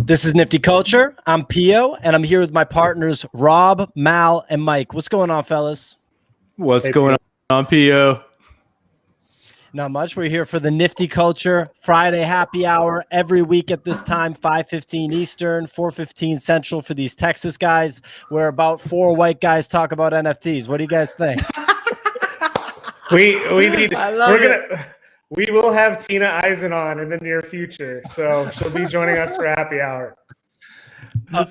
This is Nifty Culture. I'm Pio, and I'm here with my partners, Rob, Mal, and Mike. What's going on, fellas? What's going on, Pio? Not much. We're here for the Nifty Culture Friday Happy Hour every week at this time, 5:15 Eastern, 4:15 Central for these Texas guys, where about four white guys talk about NFTs. What do you guys think? We will have Tina Eisen on in the near future, so she'll be joining us for happy hour.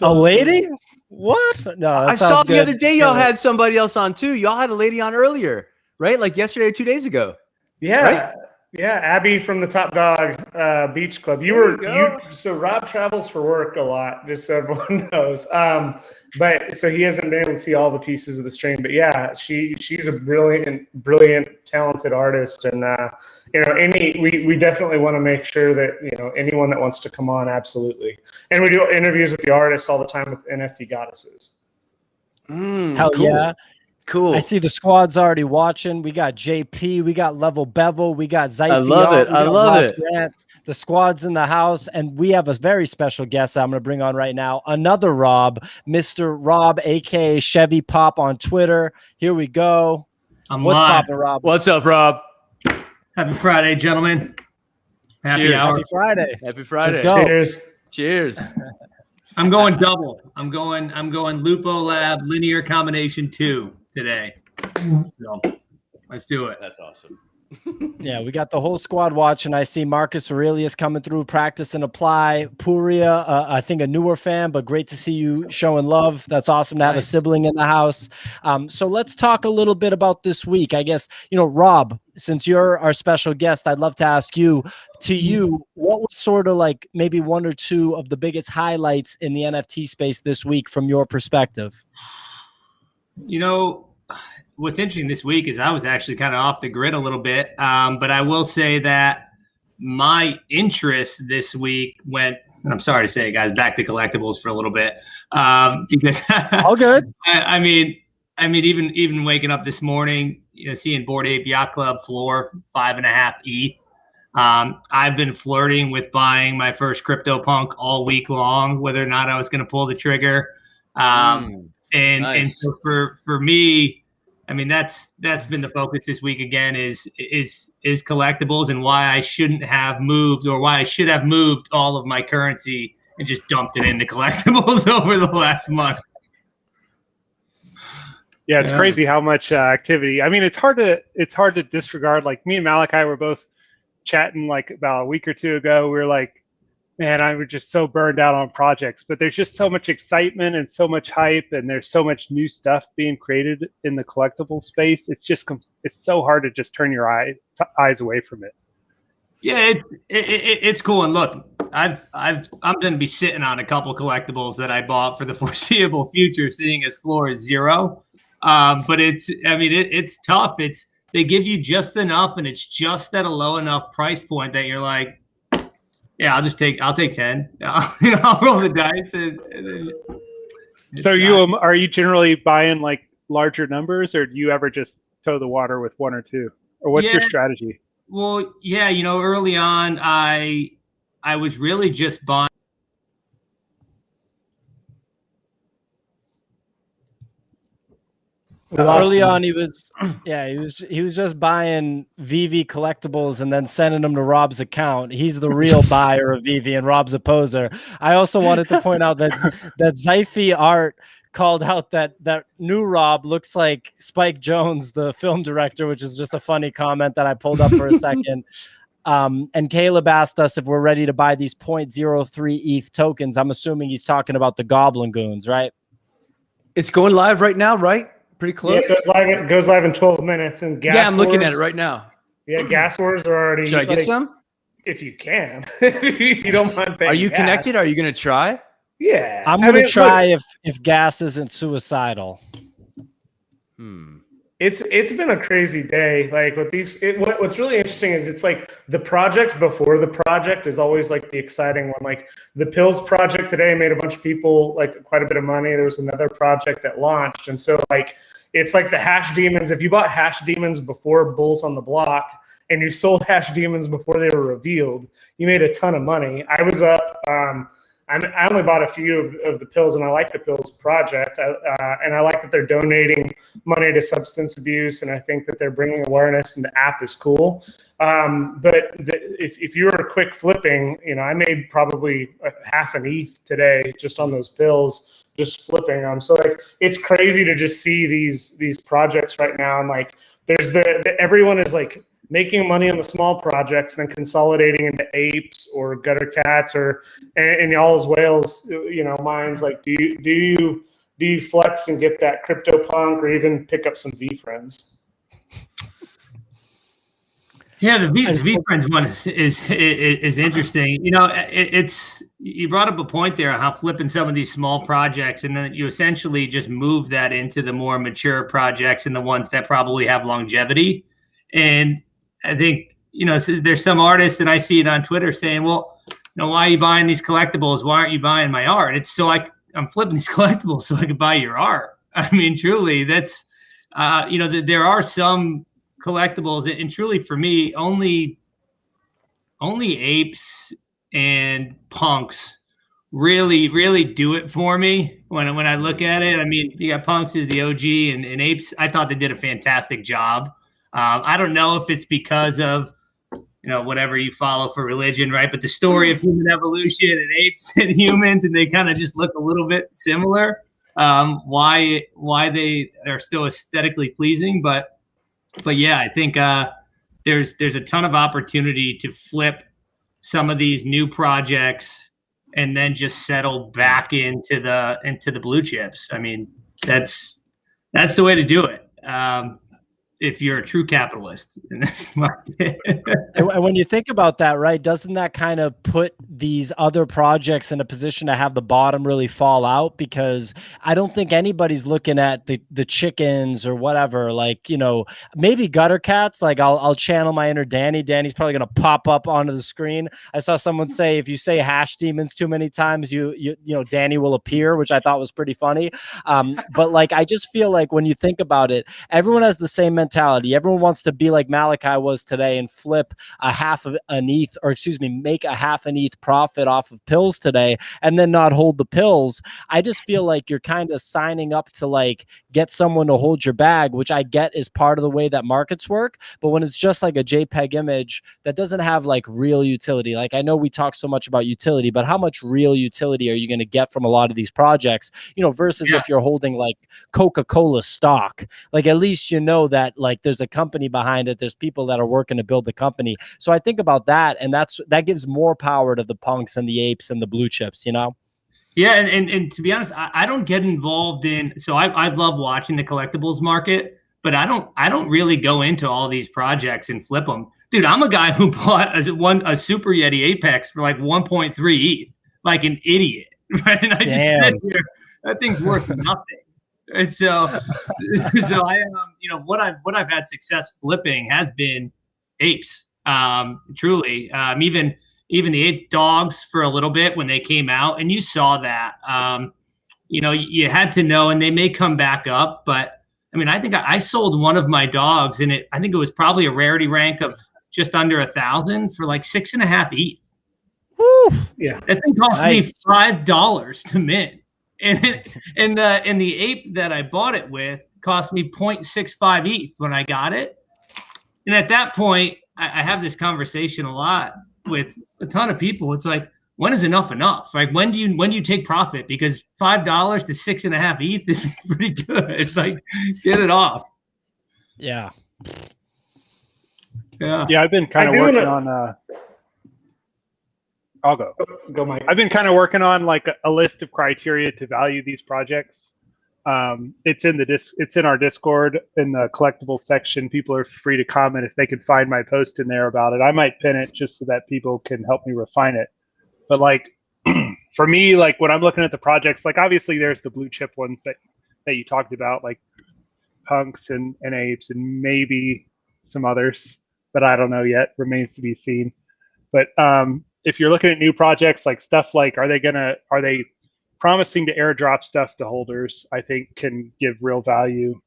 A lady? What? No, I saw the other day y'all had somebody else on too. Y'all had a lady on earlier, right? Like yesterday or 2 days ago. Yeah, right? Yeah. Abby from the Top Dog Beach Club. So Rob travels for work a lot, just so everyone knows. But so he hasn't been able to see all the pieces of the stream. But yeah, she's a brilliant, talented artist, and we definitely want to make sure that anyone that wants to come on, absolutely. And we do interviews with the artists all the time with NFT goddesses. Hell cool. Yeah. Cool. I see the squad's already watching. We got JP, we got Level Bevel, we got Zyphy. I love it. I love it. Grant. The squad's in the house, and we have a very special guest that I'm going to bring on right now. Another Rob, Mr. Rob, aka ChevyPop on Twitter. Here we go. What's poppin', Rob? What's up, Rob? Happy Friday, gentlemen. Happy hour. Happy Friday. Happy Friday. Let's go. Cheers. Cheers. I'm going double. I'm going Lupo Lab Linear Combination 2 today. So let's do it. That's awesome. Yeah, we got the whole squad watching. I see Marcus Aurelius coming through, practice and apply. Puria, I think a newer fan, but great to see you showing love. That's awesome to have a sibling in the house. So let's talk a little bit about this week. I guess, Rob, since you're our special guest, I'd love to ask you, what was sort of like maybe one or two of the biggest highlights in the NFT space this week from your perspective? What's interesting this week is I was actually kind of off the grid a little bit, but I will say that my interest this week went, and I'm sorry to say, guys, back to collectibles for a little bit. Because all good. I mean, even waking up this morning, seeing Bored Ape Yacht Club floor 5.5 ETH. I've been flirting with buying my first CryptoPunk all week long, whether or not I was going to pull the trigger. And so for me, I mean, that's been the focus this week again is collectibles, and why I shouldn't have moved, or why I should have moved all of my currency and just dumped it into collectibles over the last month. Yeah, it's crazy how much activity. I mean, it's hard to disregard. Like me and Malachi were both chatting like about a week or two ago. We were like, man, I was just so burned out on projects, but there's just so much excitement and so much hype, and there's so much new stuff being created in the collectible space. It's so hard to just turn your eyes away from it. Yeah, it's cool. And look, I'm going to be sitting on a couple collectibles that I bought for the foreseeable future, seeing as floor is 0. But it's tough. They give you just enough, and it's just at a low enough price point that you're like, yeah, I'll take 10. I'll roll the dice. So are you generally buying like larger numbers, or do you ever just toe the water with one or two? Or what's your strategy? Well, yeah, early on I was really just buying. Early on, he was just buying VV collectibles and then sending them to Rob's account. He's the real buyer of VV, and Rob's a poser. I also wanted to point out that Zyphy Art called out that new Rob looks like Spike Jonze, the film director, which is just a funny comment that I pulled up for a second. And Caleb asked us if we're ready to buy these 0.03 ETH tokens. I'm assuming he's talking about the Goblin Goons, right? It's going live right now, right? Pretty close. Yeah, it goes live in 12 minutes. And I'm looking at it right now. Yeah, gas wars are already. Should I get some? If you can. If you don't mind paying. Are you connected? Are you going to try? Yeah. I'm going to try if gas isn't suicidal. It's been a crazy day. Like with these, what's really interesting is it's like the project before the project is always like the exciting one. Like the Pills project today made a bunch of people like quite a bit of money. There was another project that launched. And so like, it's like the Hash Demons. If you bought Hash Demons before Bulls on the Block and you sold Hash Demons before they were revealed, you made a ton of money. I was up, I only bought a few of the pills, and I like the pills project, and I like that they're donating money to substance abuse, and I think that they're bringing awareness, and the app is cool. If you were quick flipping, I made probably half an ETH today just on those pills, just flipping them. So like, it's crazy to just see these projects right now, and like there's everyone is like making money on the small projects and then consolidating into apes or gutter cats or and y'all's whales, minds. Like, do you flex and get that CryptoPunk or even pick up some VFriends? Yeah, the VFriends one is interesting. It's you brought up a point there, how flipping some of these small projects, and then you essentially just move that into the more mature projects and the ones that probably have longevity. And I think, so there's some artists, and I see it on Twitter saying, well, why are you buying these collectibles? Why aren't you buying my art? It's so I'm flipping these collectibles so I can buy your art. I mean, truly, that's, there are some collectibles, and truly for me, only apes and punks really do it for me when I look at it. I mean, you got punks is the OG, and apes, I thought they did a fantastic job. I don't know if it's because of, whatever you follow for religion, right? But the story of human evolution and apes and humans, and they kind of just look a little bit similar. Why they are still aesthetically pleasing, but yeah, I think there's a ton of opportunity to flip some of these new projects and then just settle back into the blue chips. I mean, that's the way to do it. If you're a true capitalist in this market. And when you think about that, right, doesn't that kind of put these other projects in a position to have the bottom really fall out? Because I don't think anybody's looking at the chickens or whatever, like, maybe gutter cats. Like I'll channel my inner Danny. Danny's probably going to pop up onto the screen. I saw someone say, if you say hash demons too many times, Danny will appear, which I thought was pretty funny. But like, I just feel like when you think about it, everyone has the same mentality. Everyone wants to be like Malachi was today and flip a half of an ETH, or make a half an ETH profit off of pills today and then not hold the pills. I just feel like you're kind of signing up to like get someone to hold your bag, which I get is part of the way that markets work. But when it's just like a JPEG image that doesn't have like real utility, like I know we talk so much about utility, but how much real utility are you going to get from a lot of these projects, versus if you're holding like Coca-Cola stock, like at least that like there's a company behind it. There's people that are working to build the company. So I think about that, and that gives more power to the punks and the apes and the blue chips, Yeah, and to be honest, I don't get involved in. So I love watching the collectibles market, but I don't really go into all these projects and flip them. Dude, I'm a guy who bought a Super Yeti Apex for like 1.3 ETH, like an idiot, right? And I just sit here, that thing's worth nothing. And so I what I've had success flipping has been apes. Truly, even the ape dogs for a little bit when they came out, and you saw that. You had to know, and they may come back up. But I mean, I think I sold one of my dogs, and I think it was probably a rarity rank of just under 1,000 for like 6.5 ETH. Woo! Yeah, that thing cost me $5 to mint. And the ape that I bought it with cost me 0.65 ETH when I got it. And at that point, I have this conversation a lot with a ton of people. It's like, when is enough enough? Like, when do you take profit? Because $5 to 6.5 ETH is pretty good. It's like, get it off. Yeah. Yeah, I've been kind of working on I'll go, Mike. I've been kind of working on like a list of criteria to value these projects. It's in our Discord in the collectible section. People are free to comment if they can find my post in there about it. I might pin it just so that people can help me refine it. But like for me, like when I'm looking at the projects, like obviously there's the blue chip ones that you talked about, like punks and apes and maybe some others, but I don't know yet. Remains to be seen. But if you're looking at new projects, like stuff like, are they promising to airdrop stuff to holders? I think can give real value.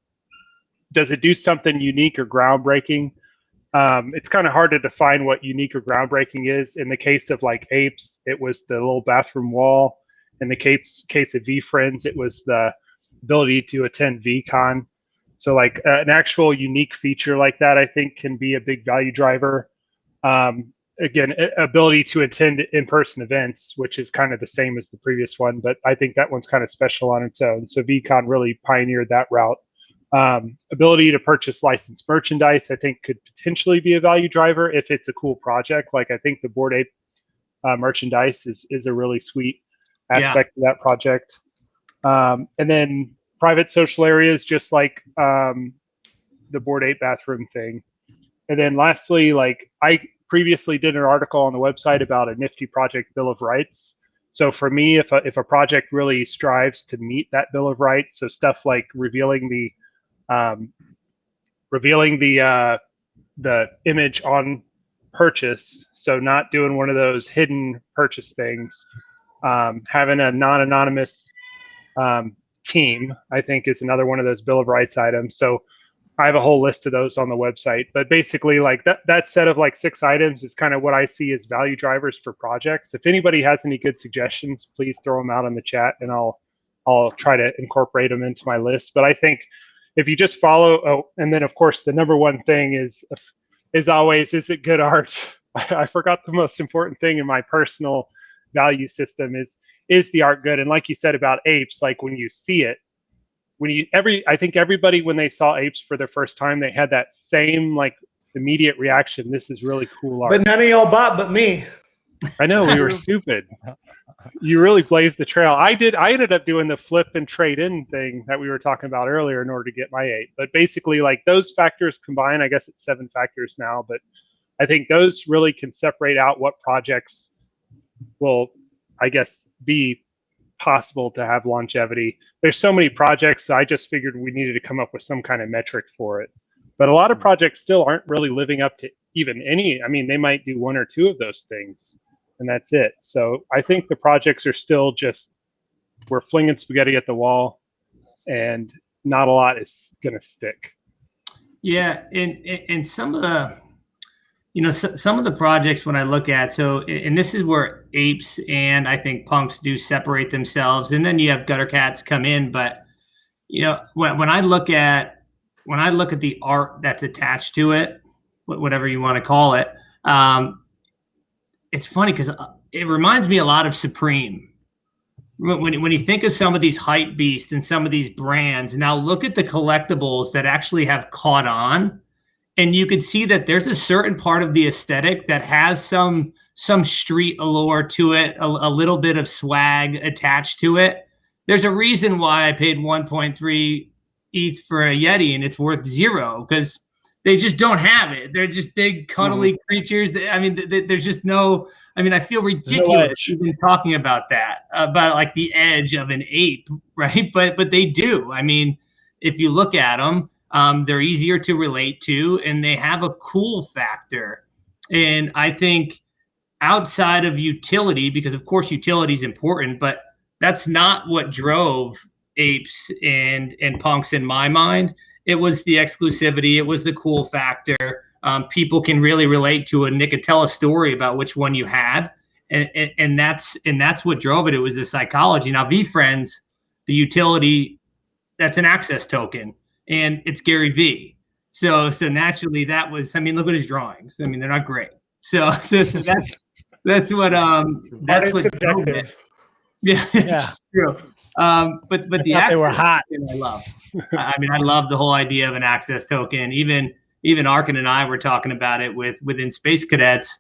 Does it do something unique or groundbreaking? It's kind of hard to define what unique or groundbreaking is. In the case of like apes, it was the little bathroom wall. In the case of VFriends, it was the ability to attend VCon. So like an actual unique feature like that, I think can be a big value driver. Again, ability to attend in-person events, which is kind of the same as the previous one, but I think that one's kind of special on its own. So VCon really pioneered that route. Ability to purchase licensed merchandise, I think, could potentially be a value driver if it's a cool project. Like I think the Bored Ape merchandise is a really sweet aspect of that project. And then private social areas, just like the Bored Ape bathroom thing. And then lastly, like I previously did an article on the website about a nifty project bill of rights. So for me, if a project really strives to meet that bill of rights, so stuff like revealing the image on purchase, so not doing one of those hidden purchase things, having a non-anonymous team, I think is another one of those bill of rights items. So I have a whole list of those on the website, but basically like that set of like 6 items is kind of what I see as value drivers for projects. If anybody has any good suggestions, please throw them out in the chat and I'll try to incorporate them into my list. But I think if you just follow, and then of course the number one thing is always, is it good art? I forgot the most important thing in my personal value system is the art good? And like you said about apes, like when you see it, I think everybody, when they saw apes for their first time, they had that same like immediate reaction. This is really cool art. But none of y'all bought but me. I know, we were stupid. You really blazed the trail. I ended up doing the flip and trade in thing that we were talking about earlier in order to get my ape. But basically, like those factors combined, I guess it's 7 factors now, but I think those really can separate out what projects will, I guess, be possible to have longevity. There's so many projects, so I just figured we needed to come up with some kind of metric for it. But a lot of projects still aren't really living up to even any. I mean, they might do 1 or 2 of those things, and that's it. So I think the projects are still just, we're flinging spaghetti at the wall, and not a lot is going to stick. Yeah, and some of the, some of the projects when I look at, so, and this is where apes and I think punks do separate themselves, and then you have gutter cats come in. But when I look at the art that's attached to it, whatever you want to call it, it's funny because it reminds me a lot of Supreme. When you think of some of these hype beasts and some of these brands, now look at the collectibles that actually have caught on. And you could see that there's a certain part of the aesthetic that has some street allure to it, a little bit of swag attached to it. There's a reason why I paid 1.3 ETH for a Yeti and it's worth 0, because they just don't have it. They're just big, cuddly creatures. I mean, there's just no. I mean, I feel ridiculous even talking about that, about like the edge of an ape, right? But they do. I mean, if you look at them. They're easier to relate to, and they have a cool factor. And I think outside of utility, because of course utility is important, but that's not what drove apes and punks in my mind. It was the exclusivity. It was the cool factor. People can really relate to it, and they could tell a story about which one you had. And that's what drove it. It was the psychology. Now, VFriends, the utility, that's an access token. And it's Gary V. So naturally that was, I mean, look at his drawings. I mean, they're not great. So that's what that's what subjective. Yeah. True. But the access they were hot. I love. I mean, I love the whole idea of an access token. Even Arkin and I were talking about it within Space Cadets,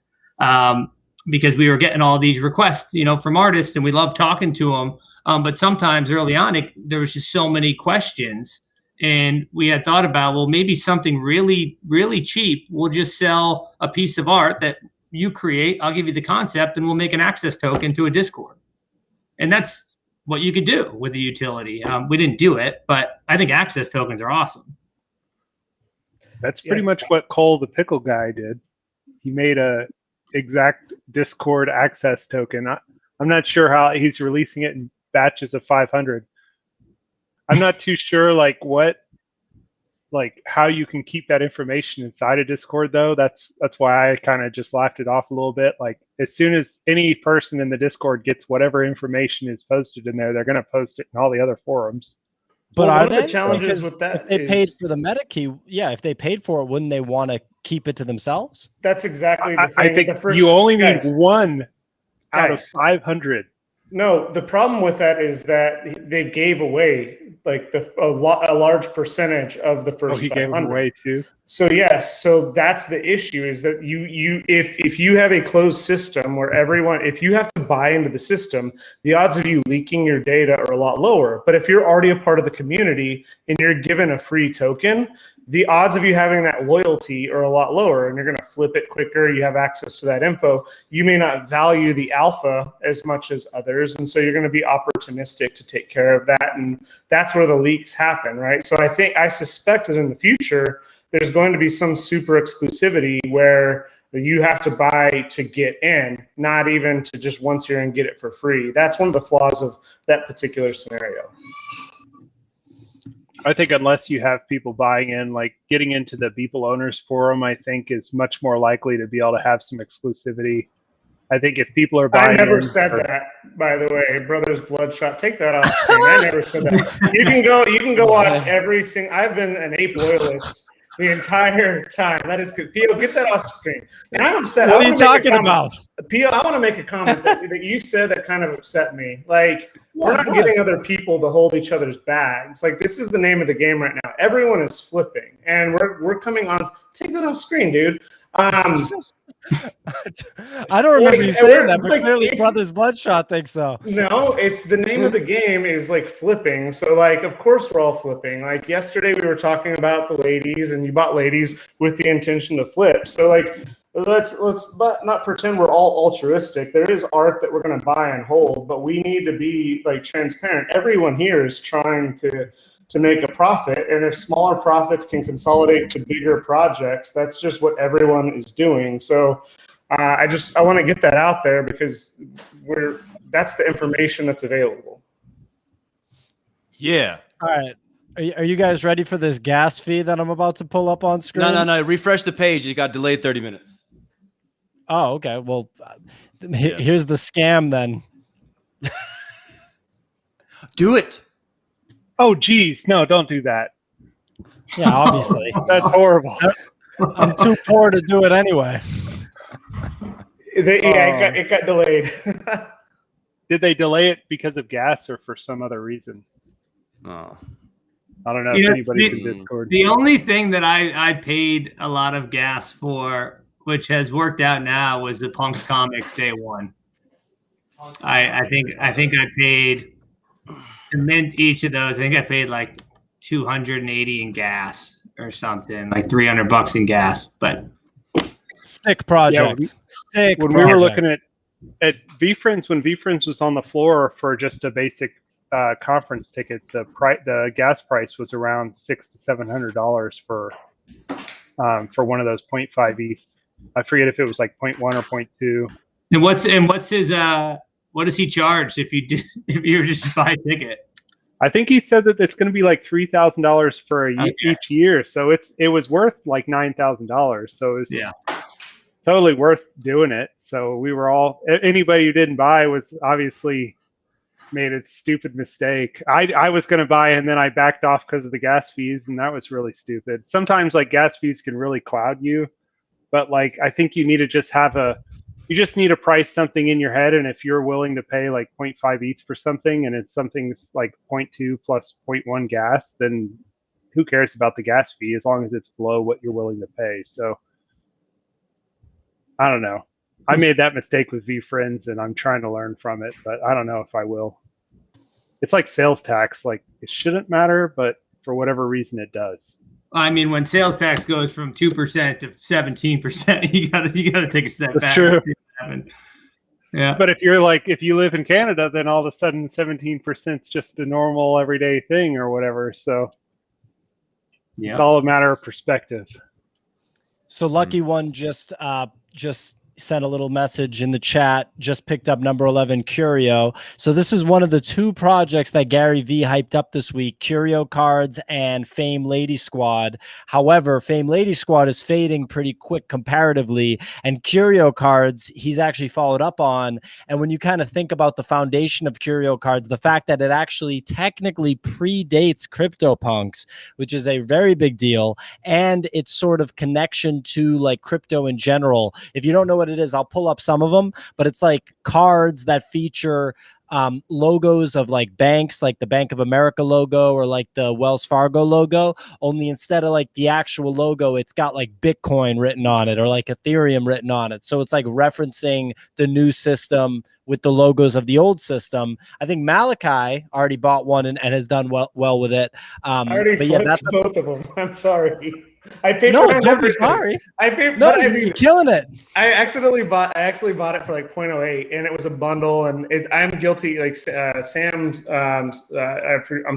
because we were getting all these requests, from artists, and we love talking to them. But sometimes early on, there was just so many questions. And we had thought about, well, maybe something really, really cheap. We'll just sell a piece of art that you create. I'll give you the concept, and we'll make an access token to a Discord. And that's what you could do with a utility. We didn't do it, but I think access tokens are awesome. That's pretty much what Cole the Pickle Guy did. He made a exact Discord access token. I'm not sure how he's releasing it in batches of 500. I'm not too sure what like how you can keep that information inside a Discord though. That's why I kind of just laughed it off a little bit. Like as soon as any person in the Discord gets whatever information is posted in there, they're going to post it in all the other forums. But Well, are one of they? the challenges Because with that if they paid is for the meta key, yeah, if they paid for it, wouldn't they want to keep it to themselves? that's exactly the thing. I think the first, you only need guys, one out of guys. 500. No, the problem with that is that they gave away like a large percentage of the first. Oh, he gave them away too. So yes, so that's the issue is that if you have a closed system where if you have to buy into the system, the odds of you leaking your data are a lot lower. But if you're already a part of the community and you're given a free token, the odds of you having that loyalty are a lot lower, and you're going to flip it quicker. You have access to that info. You may not value the alpha as much as others, and so you're going to be opportunistic to take care of that, and that's where the leaks happen, right? So I suspect that in the future, there's going to be some super exclusivity where you have to buy to get in, not even to just once you're in, get it for free. That's one of the flaws of that particular scenario. I think unless you have people buying in, like getting into the Beeple owners forum, I think is much more likely to be able to have some exclusivity. I think if people are buying I never in, said that, by the way, Brothers Bloodshot. Take that off screen. I never said that. You can go watch every single. I've been an ape loyalist the entire time. That is good. Pio, get that off screen. And I'm upset. What are you talking about? Pio, I want to make a comment that you said that kind of upset me. Like, we're not getting other people to hold each other's bags. Like, this is the name of the game right now. Everyone is flipping, and we're coming on. Take that off screen, dude. I don't remember you saying that, but clearly Brothers Bloodshot thinks so. No, it's the name of the game is like flipping. So like, of course we're all flipping. Like yesterday we were talking about the ladies, and you bought ladies with the intention to flip. So like, let's not pretend we're all altruistic. There is art that we're going to buy and hold, but we need to be like transparent. Everyone here is trying to make a profit, and if smaller profits can consolidate to bigger projects, that's just what everyone is doing. So I want to get that out there because that's the information that's available. Yeah. All right. Are you guys ready for this gas fee that I'm about to pull up on screen? No. Refresh the page. It got delayed 30 minutes. Oh, okay. Well, here's the scam then. Do it. oh, geez, no, don't do that. Yeah, obviously. That's horrible. I'm too poor to do it anyway. It got delayed. Did they delay it because of gas or for some other reason? Oh. I don't know if anybody's in Discord. The only thing that I paid a lot of gas for, which has worked out now, was the Punks Comics Day 1. I think I paid to mint each of those. I think I paid like $280 in gas or something, like $300 in gas. But sick project. Yeah, sick. When project. we were looking at VFriends, when VFriends was on the floor for just a basic conference ticket, the gas price was around $600 to $700 for one of those 0.5 ETH. I forget if it was like 0.1 or 0.2. And what's his what does he charge if you were just buy a ticket? I think he said that it's going to be like $3,000 for each year, so it was worth like $9,000. So it was totally worth doing it. So we were all, anybody who didn't buy was obviously made a stupid mistake. I was going to buy and then I backed off because of the gas fees, and that was really stupid. Sometimes like gas fees can really cloud you, but like I think you need to just you just need to price something in your head, and if you're willing to pay like 0.5 ETH for something and it's something's like 0.2 plus 0.1 gas, then who cares about the gas fee as long as it's below what you're willing to pay. So I don't know. I made that mistake with VFriends and I'm trying to learn from it, but I don't know if I will. It's like sales tax. Like it shouldn't matter, but for whatever reason it does. I mean, when sales tax goes from 2% to 17%, you gotta take a step back. That's true. Yeah. But if you live in Canada, then all of a sudden 17% is just a normal everyday thing or whatever. So it's all a matter of perspective. So Lucky One just sent a little message in the chat, just picked up number 11 Curio. So this is one of the two projects that Gary V hyped up this week, Curio Cards and FameLadySquad. However, FameLadySquad is fading pretty quick comparatively, and Curio Cards he's actually followed up on. And when you kind of think about the foundation of Curio Cards, the fact that it actually technically predates CryptoPunks, which is a very big deal, and its sort of connection to like crypto in general. If you don't know what it is, I'll pull up some of them, but it's like cards that feature logos of like banks, like the Bank of America logo or like the Wells Fargo logo, only instead of like the actual logo, it's got like Bitcoin written on it or like Ethereum written on it. So it's like referencing the new system with the logos of the old system. I think Malachi already bought one and has done well with it. I already flipped both of them. I'm sorry. I paid no, don't be sorry. You're killing it. I actually bought it for like 0.08, and it was a bundle. And I'm guilty. Like Sam, I'm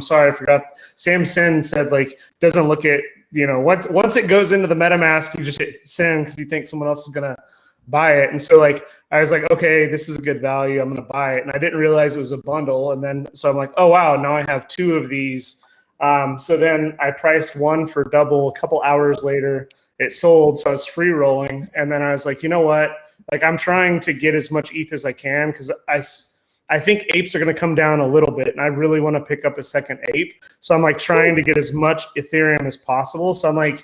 sorry, I forgot. Sam Sin said like doesn't look at once it goes into the MetaMask, you just hit send because you think someone else is gonna buy it. And so like I was like, okay, this is a good value. I'm gonna buy it, and I didn't realize it was a bundle. And then so I'm like, oh wow, now I have two of these. So then I priced one for double. A couple hours later, it sold. So I was free rolling. And then I was like, you know what? Like I'm trying to get as much ETH as I can because I think apes are going to come down a little bit. And I really want to pick up a second ape. So I'm like trying to get as much Ethereum as possible. So I'm like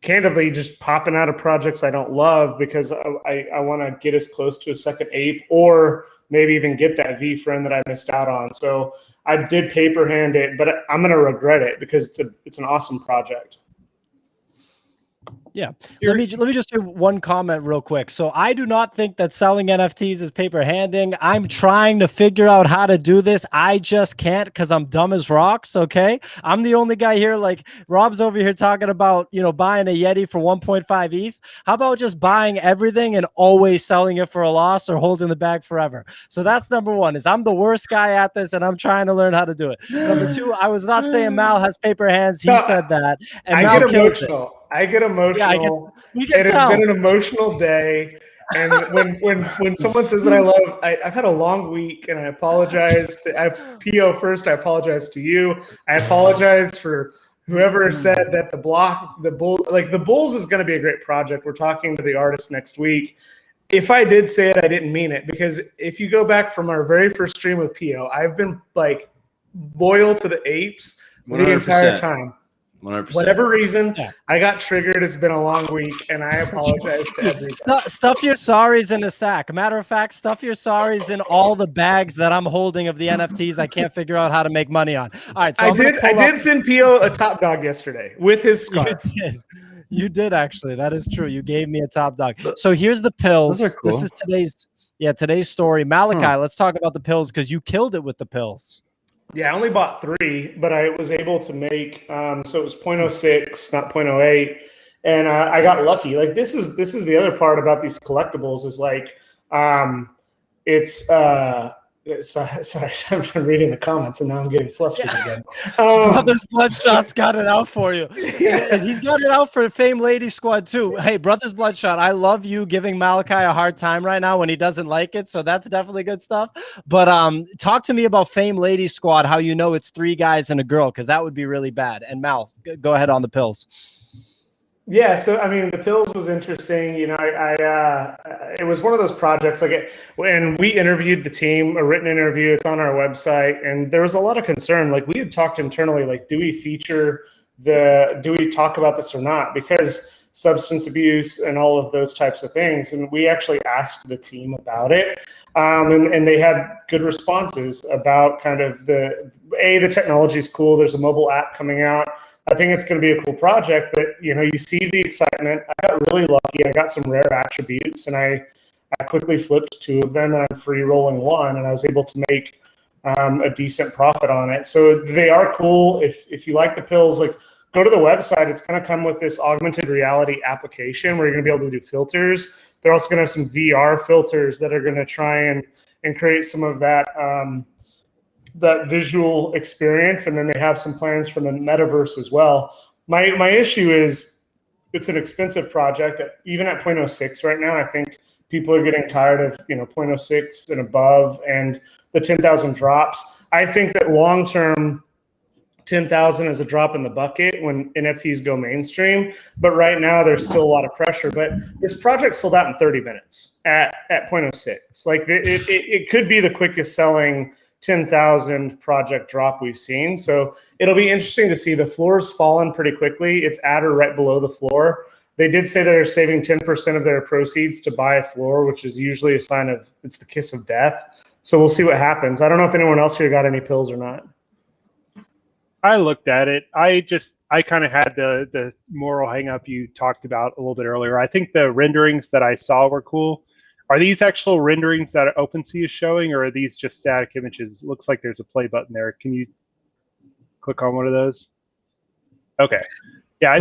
candidly just popping out of projects I don't love because I want to get as close to a second ape or maybe even get that V friend that I missed out on. So I did paper hand it, but I'm going to regret it because it's an awesome project. Yeah. Let me just do one comment real quick. So I do not think that selling NFTs is paper handing. I'm trying to figure out how to do this. I just can't because I'm dumb as rocks. Okay. I'm the only guy here. Like Rob's over here talking about, buying a Yeti for 1.5 ETH. How about just buying everything and always selling it for a loss or holding the bag forever? So that's number one, is I'm the worst guy at this and I'm trying to learn how to do it. Number two, I was not saying Mal has paper hands. He said that. And I get emotional. I get emotional. Yeah, it has been an emotional day. And when someone says that I've had a long week, and I apologize to PO first. I apologize to you. I apologize for whoever said that the Bulls is going to be a great project. We're talking to the artist next week. If I did say it, I didn't mean it, because if you go back from our very first stream with PO, I've been like loyal to the apes 100%. The entire time. 100%. Whatever reason, I got triggered. It's been a long week, and I apologize to everybody. Stuff your sorries in a sack. Matter of fact, stuff your sorries in all the bags that I'm holding of the NFTs I can't figure out how to make money on. All right, so I did send P.O. a top dog yesterday with his scarf. You did actually. That is true. You gave me a top dog. So here's the pills. Those are cool. This is today's story. Malachi, let's talk about the pills because you killed it with the pills. Yeah, I only bought 3, but I was able to make so it was 0.06, not 0.08, and I got lucky. Like this is the other part about these collectibles is like sorry, I'm reading the comments and now I'm getting flustered again. Brothers Bloodshot's got it out for you. And he's got it out for FameLadySquad too. Hey, Brothers Bloodshot, I love you giving Malachi a hard time right now when he doesn't like it, so that's definitely good stuff. But talk to me about FameLadySquad, how you know it's 3 guys and a girl, because that would be really bad. And Mal, go ahead on the pills. Yeah, so I mean, the pills was interesting. It was one of those projects. When we interviewed the team, a written interview, it's on our website, and there was a lot of concern. Like we had talked internally, like, do we talk about this or not? Because substance abuse and all of those types of things. And we actually asked the team about it, and they had good responses about kind of the technology is cool. There's a mobile app coming out. I think it's going to be a cool project, but you see the excitement. I got really lucky. I got some rare attributes, and I quickly flipped 2 of them, and I'm free rolling 1, and I was able to make a decent profit on it. So they are cool. If you like the pills, like go to the website. It's going to come with this augmented reality application where you're going to be able to do filters. They're also going to have some VR filters that are going to try and create some of that that visual experience, and then they have some plans for the metaverse as well. My issue is it's an expensive project. Even at 0.06 right now, I think people are getting tired of 0.06 and above and the 10,000 drops. I think that long term 10,000 is a drop in the bucket when NFTs go mainstream, but right now there's still a lot of pressure. But this project sold out in 30 minutes at 0.06. Like it could be the quickest selling 10,000 project drop we've seen. So it'll be interesting to see. The floor's fallen pretty quickly. It's at or right below the floor. They did say they're saving 10% of their proceeds to buy a floor, which is usually a sign of it's the kiss of death. So we'll see what happens. I don't know if anyone else here got any pills or not. I looked at it. I kind of had the moral hang up you talked about a little bit earlier. I think the renderings that I saw were cool. Are these actual renderings that OpenSea is showing, or are these just static images? It looks like there's a play button there. Can you click on one of those? Okay. Yeah, I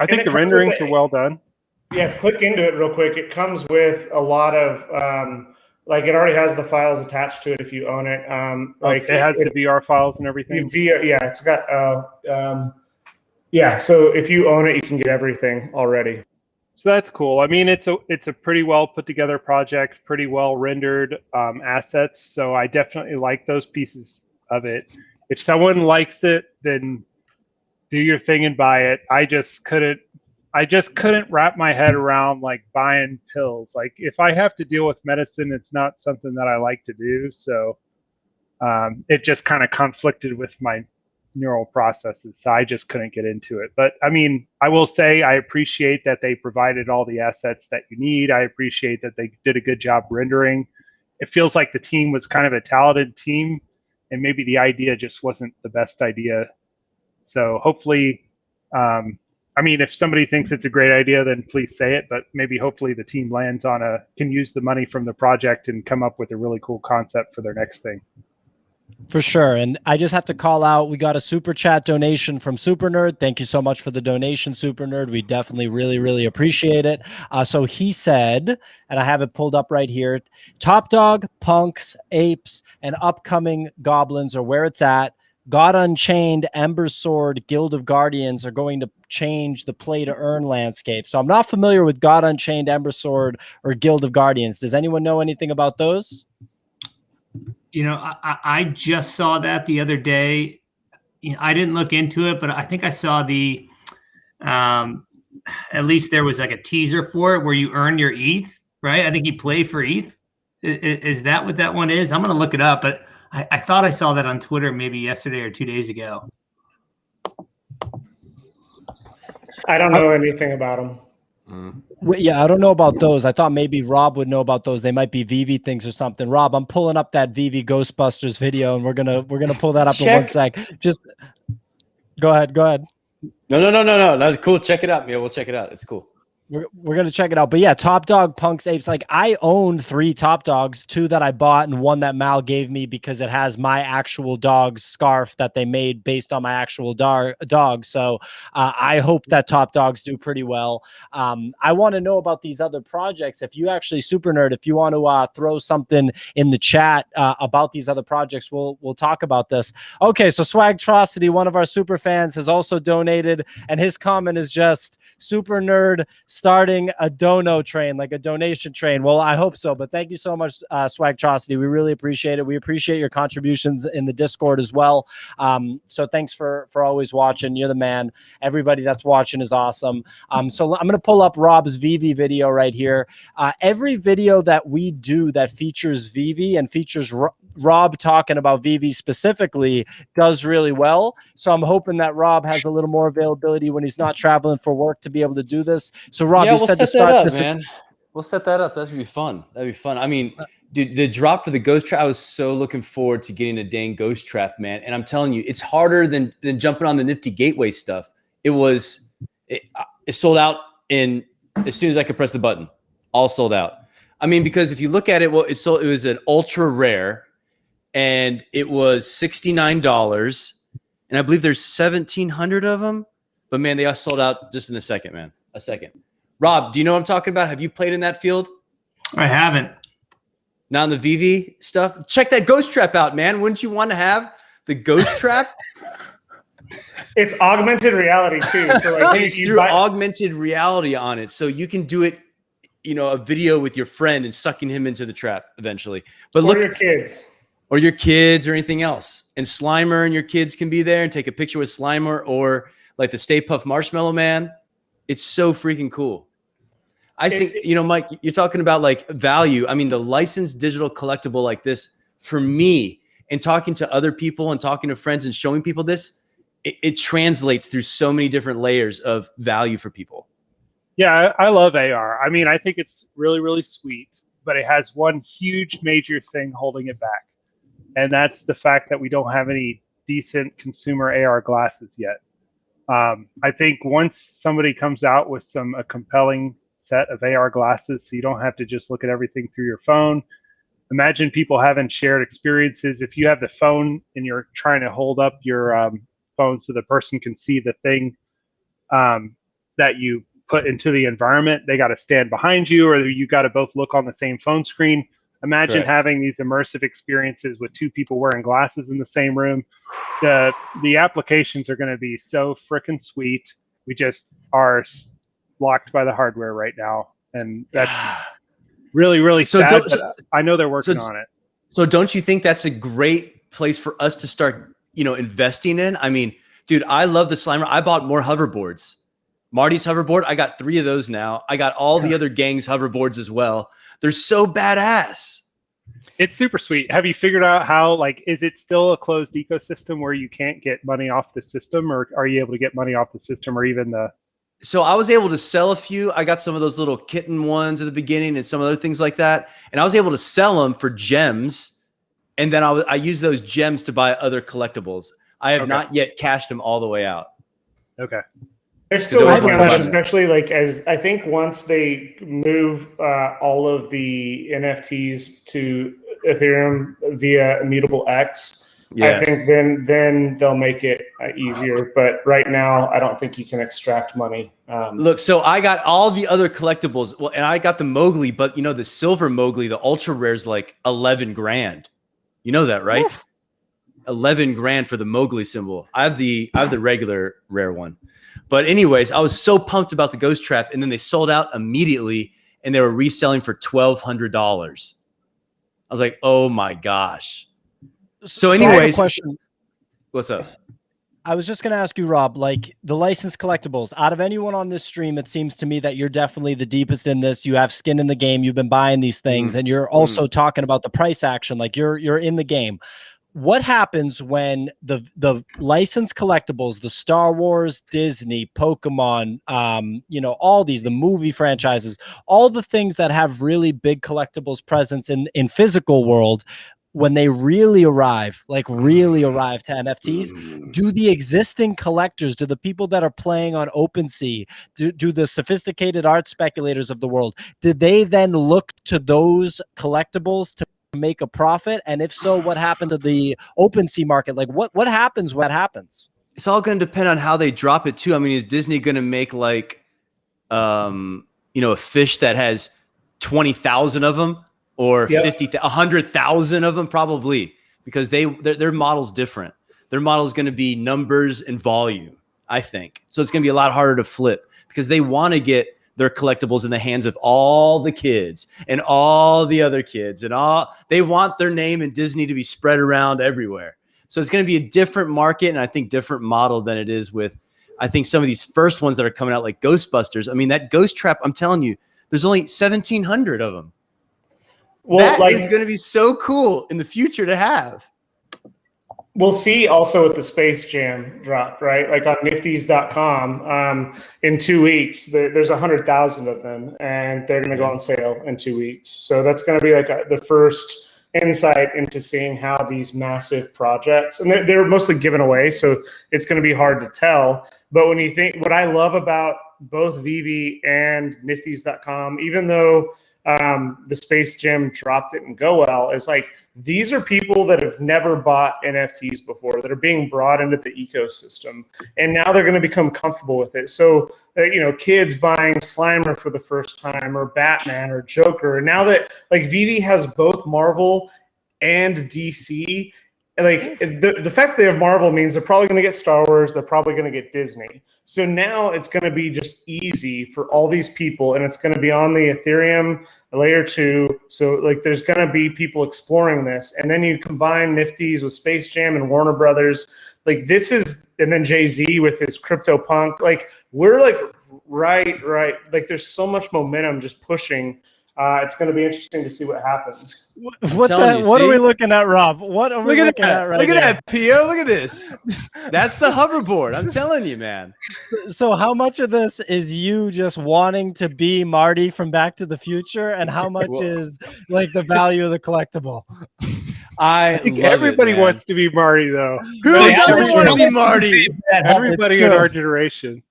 think the renderings are well done. Yeah, click into it real quick. It comes with a lot of like it already has the files attached to it if you own it. Like it has the VR files and everything. Yeah, it's got yeah. So if you own it, you can get everything already. So that's cool. I mean, it's a pretty well put together project, pretty well rendered assets. So I definitely like those pieces of it. If someone likes it, then do your thing and buy it. I just couldn't wrap my head around like buying pills. Like if I have to deal with medicine, it's not something that I like to do. So it just kind of conflicted with my neural processes. So I just couldn't get into it. But I mean, I will say I appreciate that they provided all the assets that you need. I appreciate that they did a good job rendering. It feels like the team was kind of a talented team, and maybe the idea just wasn't the best idea. So hopefully, I mean, if somebody thinks it's a great idea, then please say it. But maybe hopefully the team lands on can use the money from the project and come up with a really cool concept for their next thing. For sure. And I just have to call out, we got a super chat donation from Super Nerd. Thank you so much for the donation, Super Nerd. We definitely really, really appreciate it. So he said, and I have it pulled up right here, Top Dog, Punks, Apes, and upcoming Goblins are where it's at. God Unchained, Ember Sword, Guild of Guardians are going to change the play to earn landscape. So I'm not familiar with God Unchained, Ember Sword, or Guild of Guardians. Does anyone know anything about those? I just saw that the other day. I didn't look into it, but I think I saw the, at least there was like a teaser for it where you earn your ETH, right? I think you play for ETH. Is that what that one is? I'm going to look it up, but I thought I saw that on Twitter maybe yesterday or 2 days ago. I don't know anything about them. Yeah, I don't know about those. I thought maybe Rob would know about those. They might be VV things or something. Rob, I'm pulling up that VV Ghostbusters video, and we're gonna pull that up in 1 sec. Just go ahead. No. That's cool. Check it out. Yeah, we'll check it out. It's cool. We're gonna check it out. But yeah, Top Dog, Punks, Apes. Like I owned 3 Top Dogs, 2 that I bought and 1 that Mal gave me because it has my actual dog's scarf that they made based on my actual dog. So I hope that Top Dogs do pretty well. I want to know about these other projects. If you actually, Super Nerd, if you want to throw something in the chat about these other projects, we'll talk about this. Okay, so Swagtrocity, one of our super fans, has also donated, and his comment is just Super Nerd starting a dono train, like a donation train. Well, I hope so, but thank you so much, Swagtrocity. We really appreciate it. We appreciate your contributions in the Discord as well. So thanks for always watching. You're the man. Everybody that's watching is awesome. So I'm going to pull up Rob's VV video right here. Every video that we do that features VV and features Rob talking about VV specifically does really well. So I'm hoping that Rob has a little more availability when he's not traveling for work to be able to do this. So Rob, you said to start this, man. We'll set that up. That'd be fun. I mean, dude, the drop for the Ghost Trap, I was so looking forward to getting a dang Ghost Trap, man. And I'm telling you, it's harder than jumping on the Nifty Gateway stuff. It sold out in as soon as I could press the button. All sold out. I mean, because if you look at it, well, it was an ultra rare, and it was $69, and I believe there's 1,700 of them. But man, they all sold out just in a second, man. A second. Rob, do you know what I'm talking about? Have you played in that field? I haven't. Not in the VV stuff? Check that Ghost Trap out, man. Wouldn't you want to have the Ghost Trap? It's augmented reality too. So like it's through augmented reality on it. So you can do it a video with your friend and sucking him into the trap eventually. But or look, your kids. Or your kids or anything else. And Slimer and your kids can be there and take a picture with Slimer or like the Stay Puft Marshmallow Man. It's so freaking cool. I think, Mike, you're talking about like value. I mean, the licensed digital collectible like this, for me, and talking to other people and talking to friends and showing people this, it translates through so many different layers of value for people. Yeah, I love AR. I mean, I think it's really, really sweet, but it has one huge major thing holding it back. And that's the fact that we don't have any decent consumer AR glasses yet. I think once somebody comes out with a compelling set of AR glasses, so you don't have to just look at everything through your phone. Imagine people having shared experiences. If you have the phone and you're trying to hold up your phone so the person can see the thing that you put into the environment, they got to stand behind you, or you got to both look on the same phone screen. Imagine having these immersive experiences with two people wearing glasses in the same room. The applications are going to be so freaking sweet. We just are blocked by the hardware right now, and that's really, really sad. But I know they're working on it. So don't you think that's a great place for us to start, investing in? I mean, dude, I love the Slimer. I bought more hoverboards. Marty's hoverboard, I got 3 of those now. I got all the other gang's hoverboards as well. They're so badass. It's super sweet. Have you figured out how, is it still a closed ecosystem where you can't get money off the system, or are you able to get money off the system, or even the... So I was able to sell a few. I got some of those little kitten ones at the beginning and some other things like that. And I was able to sell them for gems. And then I used those gems to buy other collectibles. I have not yet cashed them all the way out. Okay. They're still working on that, especially as I think once they move all of the NFTs to Ethereum via Immutable X, I think then they'll make it easier. But right now, I don't think you can extract money. Look, so I got all the other collectibles. Well, and I got the Mowgli, but the silver Mowgli, the ultra rare is like 11 grand. You know that, right? Oof. 11 grand for the Mowgli symbol. I have the regular rare one. But anyways, I was so pumped about the Ghost Trap, and then they sold out immediately, and they were reselling for $1,200. I was like, oh my gosh. So anyways, question. What's up? I was just going to ask you, Rob, the licensed collectibles, out of anyone on this stream, it seems to me that you're definitely the deepest in this. You have skin in the game. You've been buying these things, and you're also talking about the price action. You're in the game. What happens when the licensed collectibles, the Star Wars, Disney, Pokemon, all these, the movie franchises, all the things that have really big collectibles presence in physical world, when they really arrive to NFTs, do the existing collectors, do the people that are playing on OpenSea, do the sophisticated art speculators of the world, did they then look to those collectibles to make a profit? And if so, what happened to the OpenSea market? What happens? What happens? It's all going to depend on how they drop it too. I mean, is Disney going to make a fish that has 20,000 of them or 100,000 of them? Probably, because their model's different. Their model is going to be numbers and volume, I think. So it's going to be a lot harder to flip because they want to get their collectibles in the hands of all the kids and all the other kids, and they want their name and Disney to be spread around everywhere. So it's going to be a different market, and I think different model than it is with, I think, some of these first ones that are coming out like Ghostbusters. I mean, that Ghost Trap, I'm telling you, there's only 1,700 of them. Well, that is going to be so cool in the future to have. We'll see also with the Space Jam drop, right? On nifties.com, in 2 weeks, there's 100,000 of them, and they're going to go on sale in 2 weeks. So that's going to be the first insight into seeing how these massive projects, and they're mostly given away, so it's going to be hard to tell. But when you think, what I love about both Vivi and nifties.com, even though the Space Jam dropped it and go well, is these are people that have never bought NFTs before that are being brought into the ecosystem, and now they're going to become comfortable with it. So kids buying Slimer for the first time, or Batman, or Joker, and now that Vivi has both Marvel and DC, like the fact that they have Marvel means they're probably going to get Star Wars. They're probably going to get Disney. So now it's going to be just easy for all these people, and it's going to be on the Ethereum layer 2. So like there's going to be people exploring this, and then you combine Nifties with Space Jam and Warner Brothers. Like this is, and then Jay-Z with his CryptoPunk. Like we're like right. Like there's so much momentum just pushing. It's going to be interesting to see what happens. What are we looking at, Rob? What are we looking at right now? Look at that, Pio. Look at this. That's the hoverboard. I'm telling you, man. So how much of this is you just wanting to be Marty from Back to the Future, and how much is like the value of the collectible? I think everybody wants to be Marty, though. Who doesn't want to be Marty? Everybody in our generation.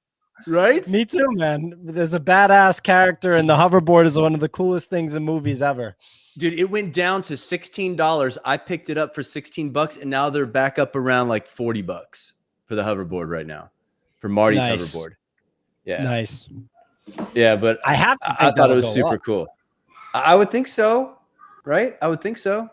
Right? Me too, man. There's a badass character, and the hoverboard is one of the coolest things in movies ever. Dude, it went down to $16. I picked it up for $16, and now they're back up around like $40 for the hoverboard right now, for Marty's hoverboard. Yeah, nice. Yeah, but I thought it was super cool. I would think so, right? I would think so.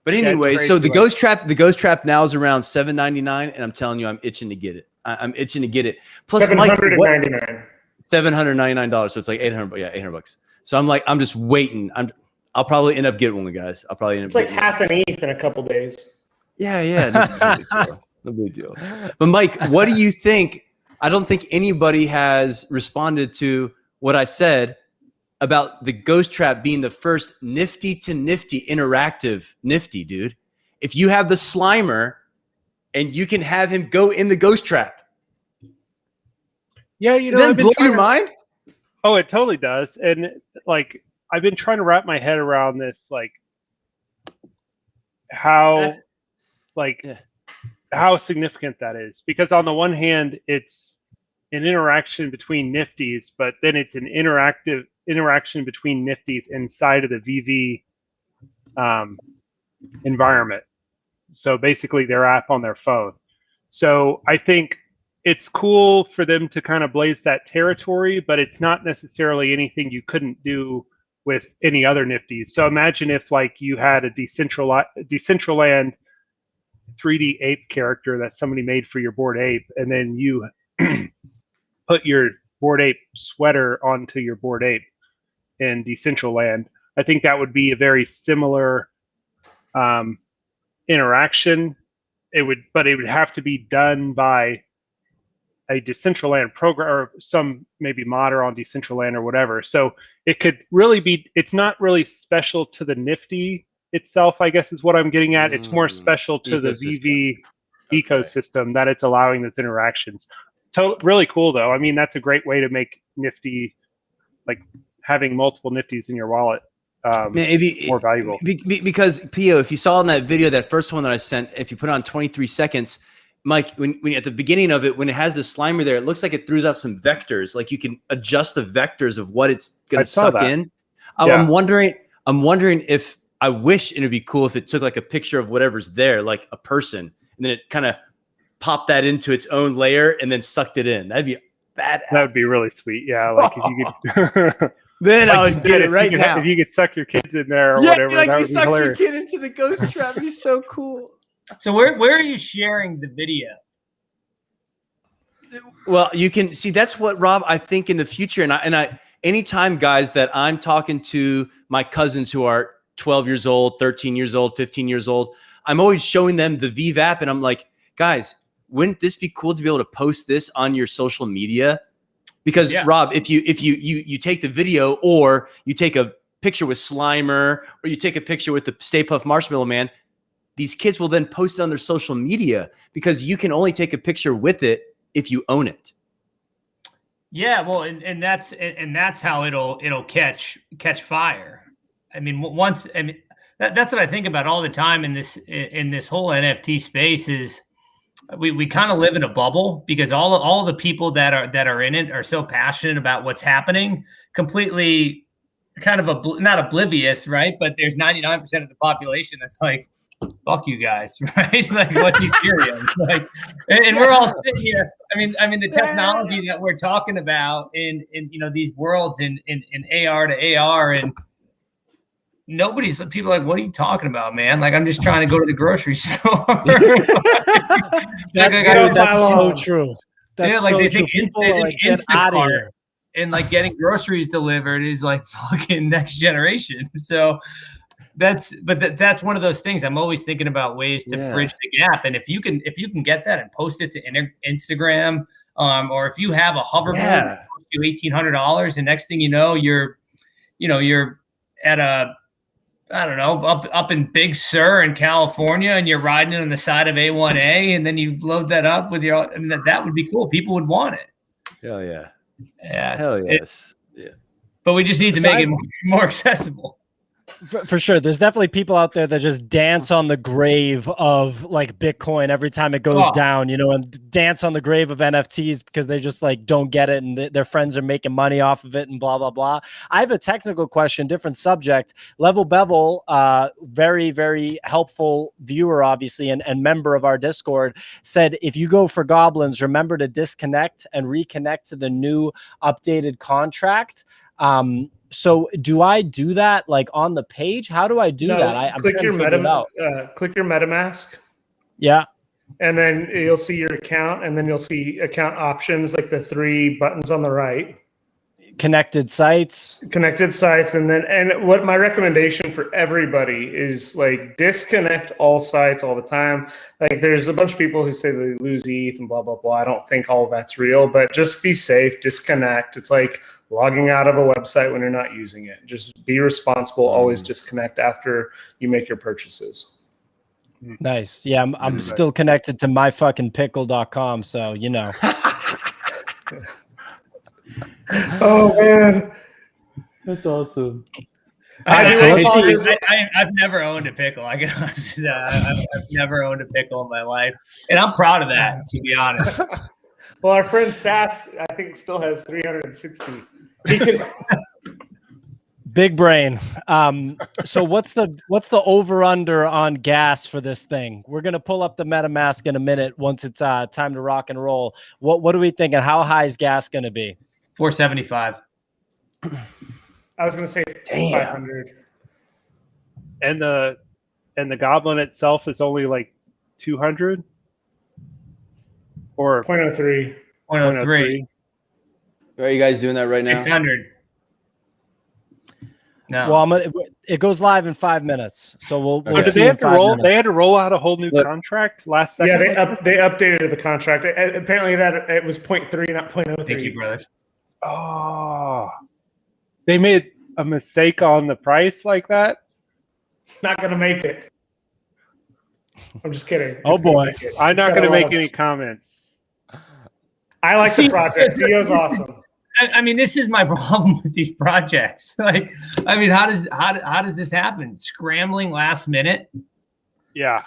But anyway, so the Ghost Trap now is around $7.99, and I'm telling you, I'm itching to get it. I'm itching to get it. Plus, $799. $799. So it's like $800. Yeah, $800. So I'm just waiting. I'll probably end up getting one, guys. I'll probably end up. It's like half an ETH in a couple days. Yeah. No big deal. But Mike, what do you think? I don't think anybody has responded to what I said about the Ghost Trap being the first nifty to nifty interactive nifty, dude. If you have the Slimer and you can have him go in the Ghost Trap. Yeah, you know, does that blow your mind? Oh, it totally does. And like, I've been trying to wrap my head around this, like how significant that is. Because on the one hand, it's an interaction between nifties, but then it's an interactive interaction between nifties inside of the VV environment. So basically their app on their phone. So I think it's cool for them to kind of blaze that territory, but it's not necessarily anything you couldn't do with any other nifties. So imagine if like you had a Decentraland 3D ape character that somebody made for your Bored Ape, and then you put your Bored Ape sweater onto your Bored Ape in Decentraland. I think that would be a very similar interaction. But it would have to be done by a Decentraland program or some maybe modder on Decentraland or whatever. So it could really be, it's not really special to the Nifty itself, I guess is what I'm getting at. It's more special to the VV ecosystem that it's allowing those interactions. Really cool though. I mean, that's a great way to make Nifty, like having multiple Nifties in your wallet, maybe more valuable. Because Pio, if you saw in that video, that first one that I sent, if you put on 23 seconds, Mike, when at the beginning of it, when it has the Slimer there, it looks like it throws out some vectors. Like you can adjust the vectors of what it's going to suck in. Yeah. I'm wondering if, I wish it'd be cool if it took like a picture of whatever's there, like a person, and then it kind of popped that into its own layer and then sucked it in. That'd be badass. That would be really sweet. Yeah, like if you could. Then I would get it right now. If you could suck your kids in there or whatever, like that you would be suck hilarious. your kid into the Ghost Trap. It'd be so cool. So where are you sharing the video? Well, you can see that's what, Rob, I think in the future, and I anytime, guys, that I'm talking to my cousins who are 12 years old, 13 years old, 15 years old, I'm always showing them the Vive app, and I'm like, guys, wouldn't this be cool to be able to post this on your social media? Because Rob, if you take the video, or you take a picture with Slimer, or you take a picture with the Stay Puft Marshmallow Man, these kids will then post it on their social media, because you can only take a picture with it if you own it. Yeah, well, and that's how it'll catch fire. I mean, that's what I think about all the time in this whole NFT space is we kind of live in a bubble, because all the people that are in it are so passionate about what's happening, completely kind of not oblivious, right? But there's 99% of the population that's like, fuck you guys, right? Like, what's Ethereum? Like, and we're all sitting here. I mean, the technology that we're talking about in these worlds in AR to AR, and people are like, what are you talking about, man? Like, I'm just trying to go to the grocery store. That's so true. That's like so they true. think People are like, get out of here. And like getting groceries delivered is like fucking next generation. So that's one of those things. I'm always thinking about ways to bridge the gap. And if you can get that and post it to Instagram, or if you have a hoverboard that costs you $1,800, and next thing you know, you're at a, I don't know, up in Big Sur in California, and you're riding it on the side of A1A, and then you load that up with your. I mean, that would be cool. People would want it. Hell yeah. Yeah. Hell yes. But we just need to make it more accessible. For sure. There's definitely people out there that just dance on the grave of like Bitcoin every time it goes down, and dance on the grave of NFTs because they just like don't get it, and their friends are making money off of it and blah, blah, blah. I have a technical question, different subject. Level Bevel, very, very helpful viewer, obviously, and member of our Discord, said if you go for goblins, remember to disconnect and reconnect to the new updated contract. So do I do that like on the page? How do I do that? I'm click your MetaMask. Yeah. And then you'll see your account, and then you'll see account options, like the 3 buttons on the right. Connected sites. And what my recommendation for everybody is like disconnect all sites all the time. Like there's a bunch of people who say they lose ETH and blah, blah, blah. I don't think all of that's real, but just be safe, disconnect. It's like logging out of a website when you're not using it. Just be responsible, always disconnect after you make your purchases. Nice. Yeah, I'm still connected to myfuckingpickle.com, so Oh man, that's awesome. I've never owned a pickle. I can honestly say I've never owned a pickle in my life, and I'm proud of that, to be honest. Well, our friend Sass, I think, still has 360. He can. Big brain. So what's the over under on gas for this thing? We're gonna pull up the MetaMask in a minute once it's time to rock and roll. What are we thinking? How high is gas gonna be? 475. I was gonna say 500. And the Goblin itself is only like 200 or 0.03. 0.03. Are you guys doing that right now? 600. No. Well, it goes live in 5 minutes, so we'll did they have to roll? They had to roll out a whole new contract last second. Yeah, they updated the contract. Apparently, that it was 0.3, not 0.03. Thank you, brothers. Oh, they made a mistake on the price like that. Not gonna make it. I'm just kidding. Oh boy, I'm not gonna make any comments. I like the project. Theo's awesome. I mean, this is my problem with these projects. Like, I mean, how does this happen? Scrambling last minute? Yeah.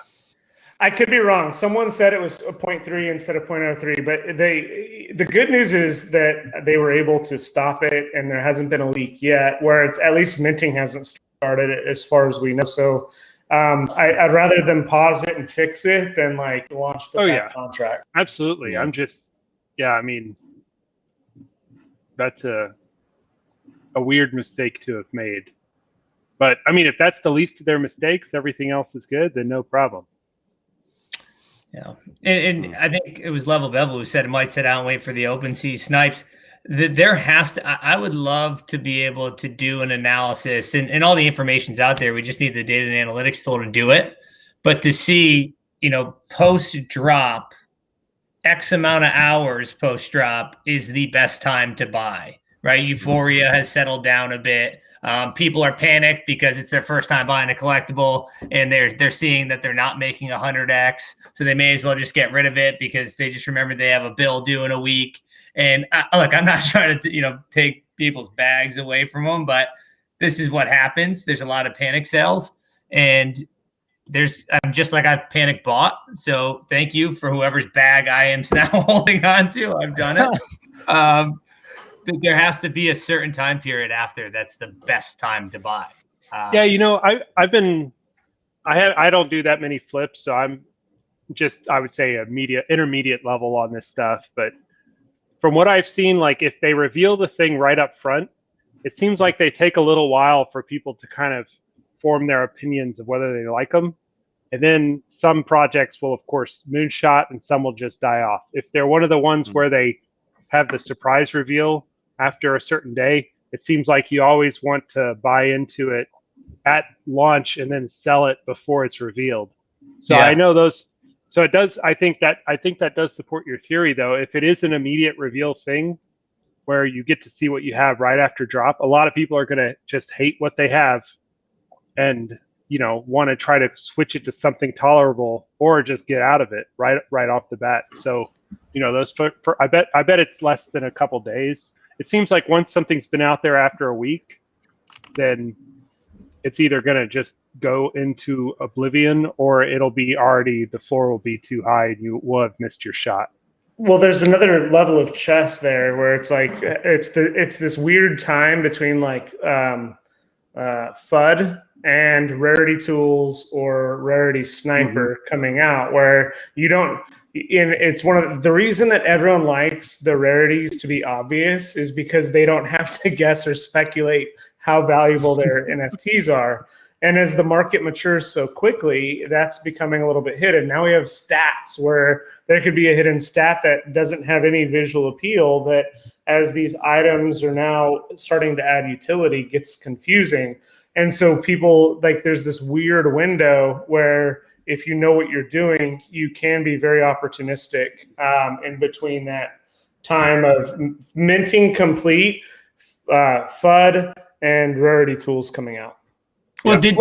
I could be wrong. Someone said it was a 0.3 instead of 0.03, but the good news is that they were able to stop it, and there hasn't been a leak yet, where it's at least minting hasn't started as far as we know. So I'd rather them pause it and fix it than like launch the contract. Absolutely. I mean, that's a weird mistake to have made. But I mean, if that's the least of their mistakes, everything else is good, then no problem. Yeah. And I think it was Level Bevel who said it might sit out and wait for the OpenSea snipes. There has to, I would love to be able to do an analysis, and all the information's out there. We just need the data and analytics tool to do it. But to see, post drop, X amount of hours post drop is the best time to buy, right? Euphoria has settled down a bit. People are panicked because it's their first time buying a collectible, and they're seeing that they're not making 100x, so they may as well just get rid of it because they just remember they have a bill due in a week. And look, I'm not trying to take people's bags away from them, but this is what happens. There's a lot of panic sales, and I'm just like I've panic bought. So thank you for whoever's bag I am now holding on to. I've done it. There has to be a certain time period after that's the best time to buy. I don't do that many flips, so I'm just, I would say, intermediate level on this stuff. But from what I've seen, like if they reveal the thing right up front, it seems like they take a little while for people to kind of form their opinions of whether they like them. And then some projects will, of course, moonshot, and some will just die off. If they're one of the ones where they have the surprise reveal after a certain day, it seems like you always want to buy into it at launch and then sell it before it's revealed. So I know those. So it does. I think that does support your theory, though. If it is an immediate reveal thing, where you get to see what you have right after drop, a lot of people are going to just hate what they have, and want to try to switch it to something tolerable or just get out of it right off the bat. So, those I bet it's less than a couple days. It seems like once something's been out there after a week, then it's either going to just go into oblivion, or it'll be already, the floor will be too high and you will have missed your shot. Well, there's another level of chess there where it's like it's this weird time between like FUD and Rarity Tools or Rarity Sniper coming out, where you don't. It's one of the reason that everyone likes the rarities to be obvious is because they don't have to guess or speculate how valuable their NFTs are. And as the market matures so quickly, that's becoming a little bit hidden. Now we have stats where there could be a hidden stat that doesn't have any visual appeal, that as these items are now starting to add utility, gets confusing. And so people, like, there's this weird window where if you know what you're doing, you can be very opportunistic in between that time of minting complete, FUD, and Rarity Tools coming out. Well, did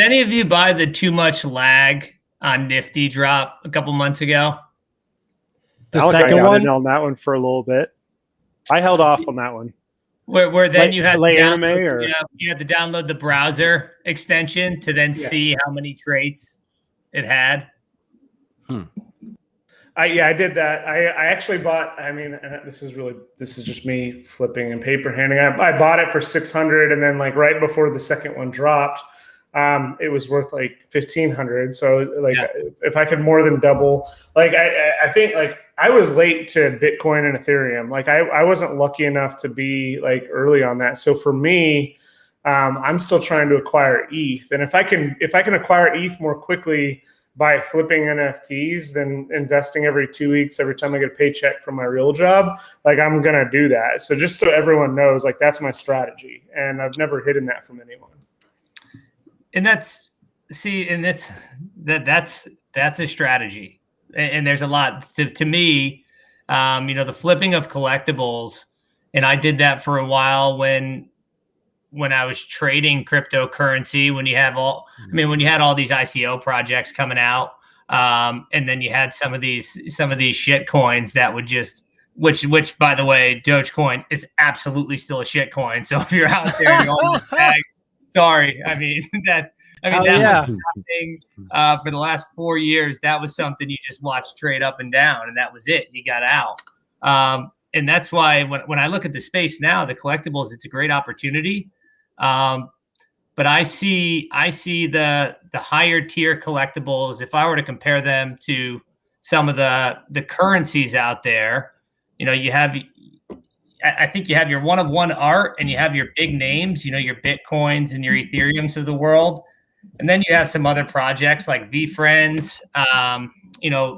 any of you buy the too much lag on Nifty drop a couple months ago? The second one? On that one for a little bit. I held off on that one. Where then you had you had to download the browser extension to then see how many traits it had. I did that. I actually bought. I mean, this is just me flipping and paper handing. I bought it for 600, and then like right before the second one dropped, it was worth like 1,500. So like, if I could more than double, like I think like I was late to Bitcoin and Ethereum. Like I wasn't lucky enough to be like early on that. So for me, I'm still trying to acquire ETH, and if I can acquire ETH more quickly by flipping NFTs than investing every 2 weeks, every time I get a paycheck from my real job, like I'm going to do that. So just so everyone knows, like that's my strategy, and I've never hidden that from anyone. And that's a strategy. And there's a lot to me, the flipping of collectibles. And I did that for a while when I was trading cryptocurrency, when you had all these ICO projects coming out, and then you had some of these shit coins that would just, which by the way, Dogecoin is absolutely still a shit coin. So if you're out there and you're on the bag, sorry. That was happening for the last 4 years. That was something you just watched trade up and down, and that was it. You got out. And that's why when I look at the space now, the collectibles, it's a great opportunity. But I see the higher tier collectibles. If I were to compare them to some of the currencies out there, I think you have your one of one art, and you have your big names, your Bitcoins and your Ethereums of the world. And then you have some other projects like VFriends,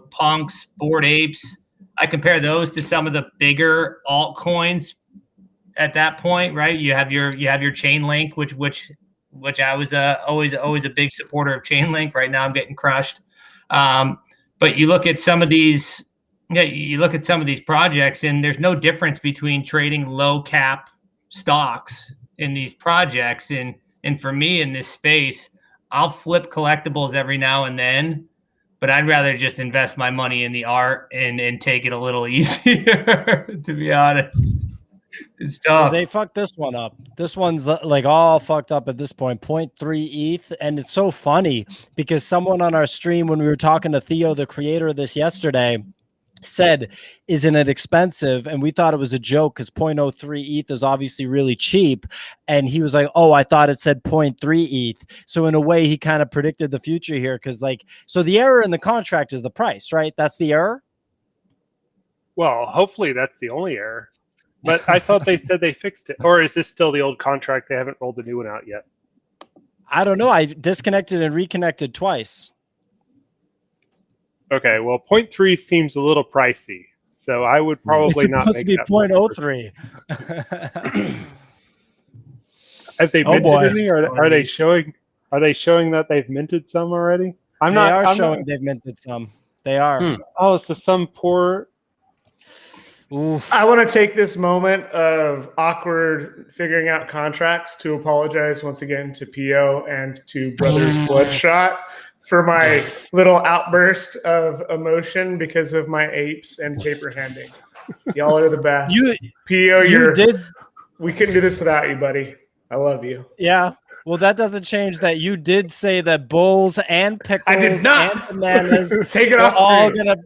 Punks, Bored Apes. I compare those to some of the bigger altcoins at that point, right? You have your Chainlink, which I was always a big supporter of Chainlink. Right now I'm getting crushed. But you look at some of these, projects, and there's no difference between trading low cap stocks in these projects. And for me in this space, I'll flip collectibles every now and then, but I'd rather just invest my money in the art and take it a little easier, to be honest. It's tough. They fucked this one up. This one's like all fucked up at this point. 0.3 ETH. And it's so funny because someone on our stream, when we were talking to Theo, the creator of this yesterday, said, isn't it expensive? And we thought it was a joke because 0.03 ETH is obviously really cheap. And he was like, oh, I thought it said 0.3 ETH. So in a way, he kind of predicted the future here, because so the error in the contract is the price, right? That's the error? Well, hopefully that's the only error. But I thought they said they fixed it. Or is this still the old contract? They haven't rolled the new one out yet. I don't know. I disconnected and reconnected twice. Okay, well, 0.3 seems a little pricey, so I would probably It's not supposed to make be that 0.03. Have they Oh, minted boy. any? Or are they showing? Are they showing that they've minted some already? I'm They not. are I'm showing not. they've minted some. They are. Oh, so some poor. Oof. I want to take this moment of awkward figuring out contracts to apologize once again to PO and to Brothers Bloodshot for my little outburst of emotion because of my apes and paper handing. Y'all are the best. PO, we couldn't do this without you, buddy. I love you. Yeah. Well, that doesn't change that you did say that bulls and pickles I did not. and bananas Take it were off all screen. gonna.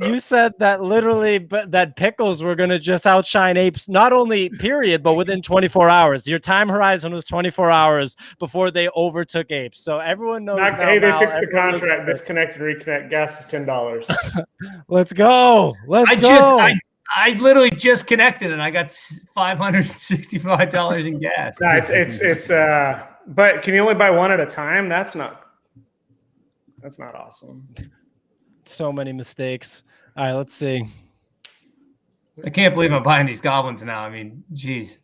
You said that literally, but that pickles were gonna just outshine apes, not only period, but within 24 hours. Your time horizon was 24 hours before they overtook apes. So everyone knows now. Hey, they Mal, fixed the everyone knows contract. that. Disconnect and reconnect. Gas is $10. Let's go. Let's go. I literally just connected and I got $565 in gas. No, it's but can you only buy one at a time? That's not awesome. So many mistakes. All right, let's see. I can't believe I'm buying these goblins now. I mean, geez.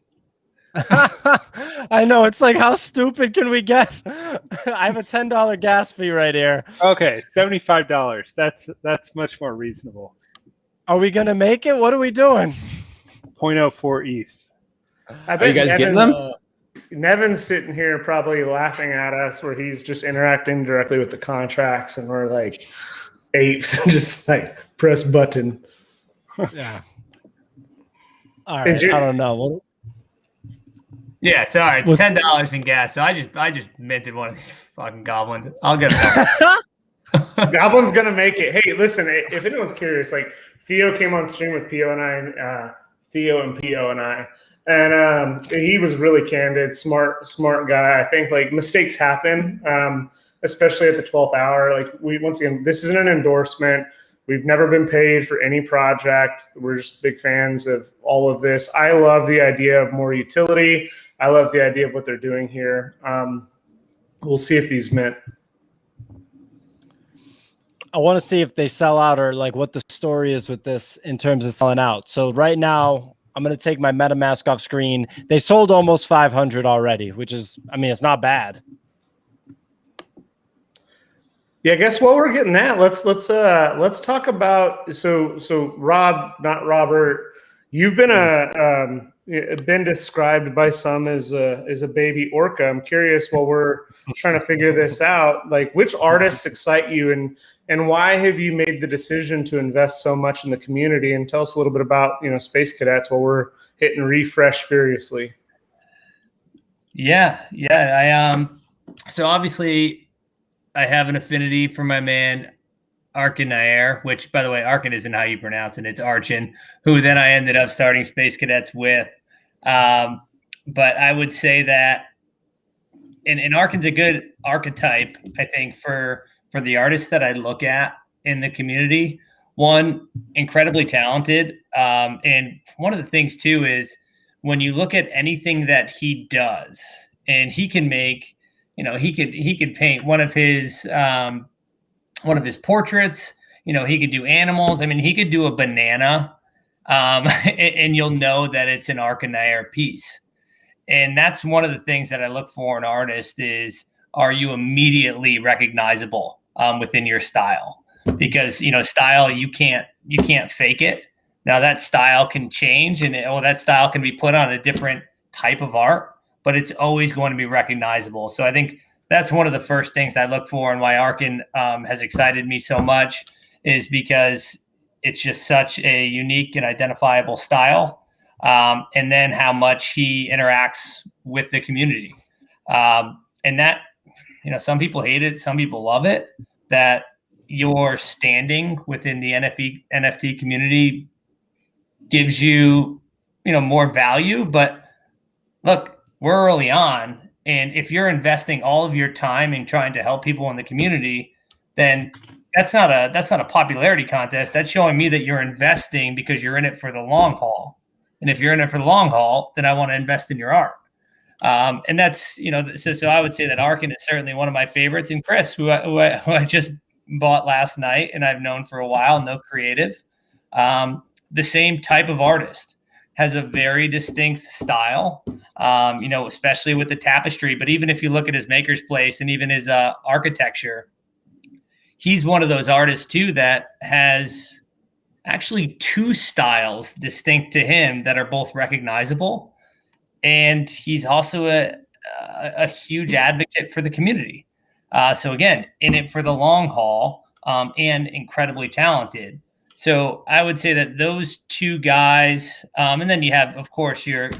I know. It's like, how stupid can we get? I have a $10 gas fee right here. Okay, $75. That's much more reasonable. Are we gonna make it? What are we doing? 0.04 ETH. I bet Are you guys getting them? Nevin's sitting here probably laughing at us where he's just interacting directly with the contracts and we're like apes, just like press button. Yeah. All right. I don't know. Yeah, sorry, it's $10 in gas. So I just minted one of these fucking goblins. I'll get it. Goblin's gonna make it. Hey, listen, if anyone's curious, like Theo came on stream with Theo and I, and he was really candid, smart guy. I think like mistakes happen, especially at the 12th hour. Like once again, this isn't an endorsement. We've never been paid for any project. We're just big fans of all of this. I love the idea of more utility. I love the idea of what they're doing here. We'll see if these mint. I want to see if they sell out or like what the story is with this in terms of selling out. So right now, I'm going to take my MetaMask off screen. They sold almost 500 already, which is, I mean, it's not bad. Yeah, I guess while we're getting that, let's talk about so Rob, not Robert. You've been been described by some as a baby orca. I'm curious while we're trying to figure this out, like which artists excite you and why have you made the decision to invest so much in the community? And tell us a little bit about Space Cadets while we're hitting refresh furiously. Yeah. I so obviously I have an affinity for my man Arkin Nair, which by the way, Arkin isn't how you pronounce it. It's Archin, who then I ended up starting Space Cadets with. But I would say that and Arkin's a good archetype, I think, for the artists that I look at in the community. One, incredibly talented. And one of the things too is when you look at anything that he does, and he can make, he could paint one of his portraits. He could do animals. I mean, he could do a banana, and you'll know that it's an Arkin Nair piece. And that's one of the things that I look for in an artist is, are you immediately recognizable within your style? Because style, you can't fake it. Now that style can change, and that style can be put on a different type of art, but it's always going to be recognizable. So I think that's one of the first things I look for, and why Arkin has excited me so much is because it's just such a unique and identifiable style. And then how much he interacts with the community. And that, some people hate it, some people love it, that your standing within the NFT community gives you, more value. But look, we're early on. And if you're investing all of your time in trying to help people in the community, then that's not a popularity contest. That's showing me that you're investing because you're in it for the long haul. And if you're in it for the long haul, then I want to invest in your art. And that's, so I would say that Arkin is certainly one of my favorites. And Chris, who I just bought last night and I've known for a while, No Creative, the same type of artist, has a very distinct style, especially with the tapestry. But even if you look at his maker's place and even his architecture, he's one of those artists too that has actually two styles distinct to him that are both recognizable. And he's also a huge advocate for the community. So again, in it for the long haul, and incredibly talented. So I would say that those two guys, and then you have, of course, your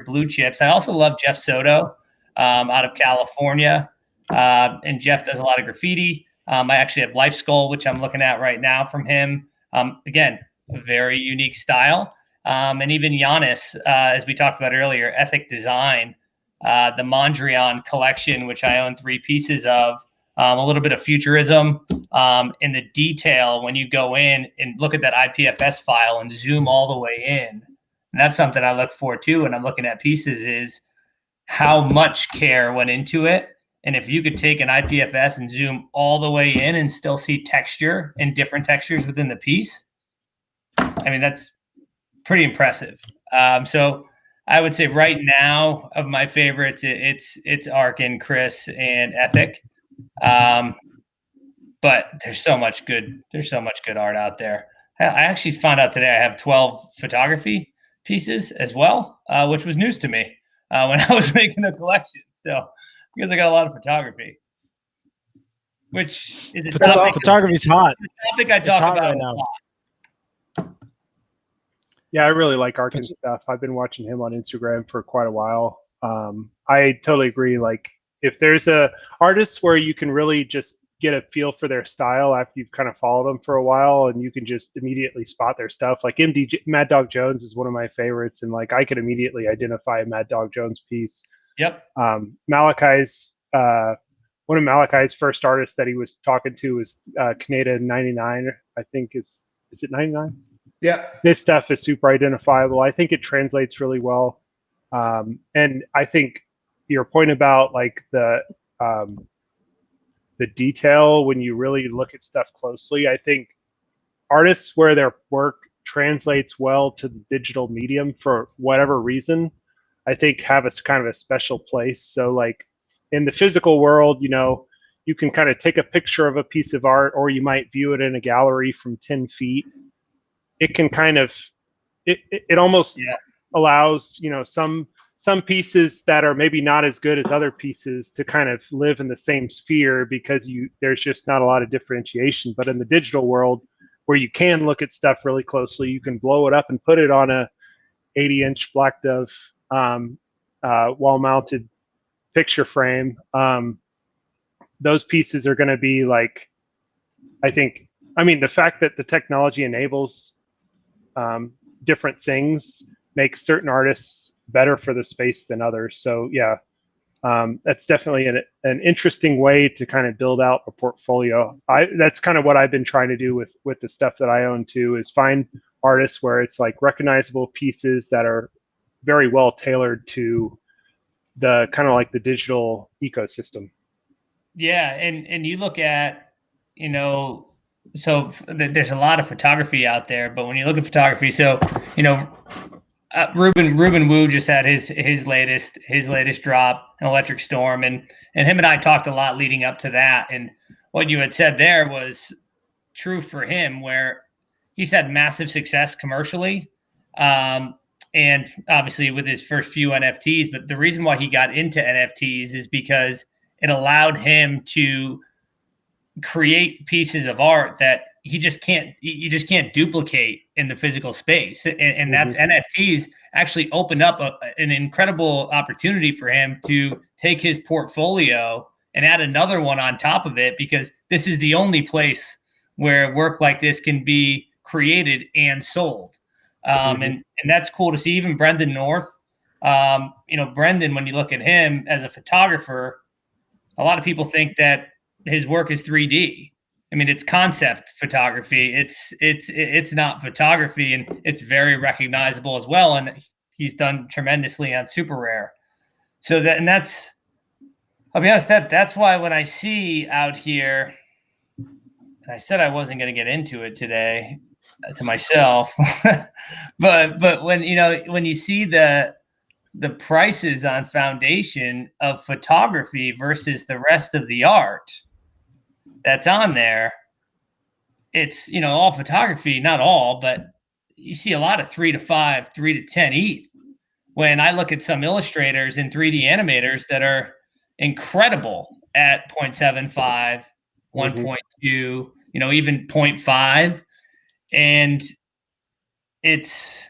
blue chips. I also love Jeff Soto out of California, and Jeff does a lot of graffiti. I actually have Life Skull, which I'm looking at right now from him. Again, a very unique style. And even Giannis, as we talked about earlier, Ethic Design, the Mondrian collection, which I own 3 pieces of, a little bit of futurism in the detail when you go in and look at that IPFS file and zoom all the way in. And that's something I look for too when I'm looking at pieces, is how much care went into it. And if you could take an IPFS and zoom all the way in and still see texture and different textures within the piece, I mean, that's pretty impressive. So I would say right now of my favorites, it's Arkin, Chris, and Ethic. But there's so much good art out there. I actually found out today I have 12 photography pieces as well, which was news to me when I was making a collection. So because I got a lot of photography, which is a topic. Photography's hot. A topic I talk about right a now. lot. Yeah, I really like Arkin's stuff. I've been watching him on Instagram for quite a while. I totally agree. Like, if there's a artist where you can really just get a feel for their style after you've kind of followed them for a while, and you can just immediately spot their stuff. Like Mad Dog Jones is one of my favorites, and like I could immediately identify a Mad Dog Jones piece. Yep. Malachi's one of Malachi's first artists that he was talking to was Kaneda 99. I think is it 99? Yeah. This stuff is super identifiable. I think it translates really well, and I think your point about like the detail when you really look at stuff closely, I think artists where their work translates well to the digital medium for whatever reason, I think have a kind of a special place. So like in the physical world, you can kind of take a picture of a piece of art, or you might view it in a gallery from 10 feet. It can kind of, it almost allows, some pieces that are maybe not as good as other pieces to kind of live in the same sphere, because there's just not a lot of differentiation. But in the digital world, where you can look at stuff really closely, you can blow it up and put it on a 80-inch Black Dove wall-mounted picture frame. Those pieces are going to be like, the fact that the technology enables different things makes certain artists better for the space than others. So yeah, that's definitely an interesting way to kind of build out a portfolio. That's kind of what I've been trying to do with the stuff that I own too, is find artists where it's like recognizable pieces that are very well tailored to the kind of like the digital ecosystem. Yeah, and you look at, so there's a lot of photography out there, but when you look at photography, so Ruben Wu just had his latest drop, an Electric Storm, and him and I talked a lot leading up to that. And what you had said there was true for him, where he's had massive success commercially, and obviously with his first few NFTs. But the reason why he got into NFTs is because it allowed him to create pieces of art that you just can't duplicate in the physical space. And that's NFTs actually opened up an incredible opportunity for him to take his portfolio and add another one on top of it, because this is the only place where work like this can be created and sold. And that's cool to see. Even Brendan North, Brendan, when you look at him as a photographer, a lot of people think that his work is 3D. I mean, it's concept photography. It's not photography, and it's very recognizable as well. And he's done tremendously on Super Rare. So that, and that's, I'll be honest, that's why when I see out here, and I said I wasn't going to get into it today to myself, but when, you know, when you see the prices on foundation of photography versus the rest of the art that's on there, it's, you know, all photography, not all, but you see a lot of 3 to 5, 3 to 10 ETH. When I look at some illustrators and 3D animators that are incredible at 0.75, 1.2, you know, even 0.5. And it's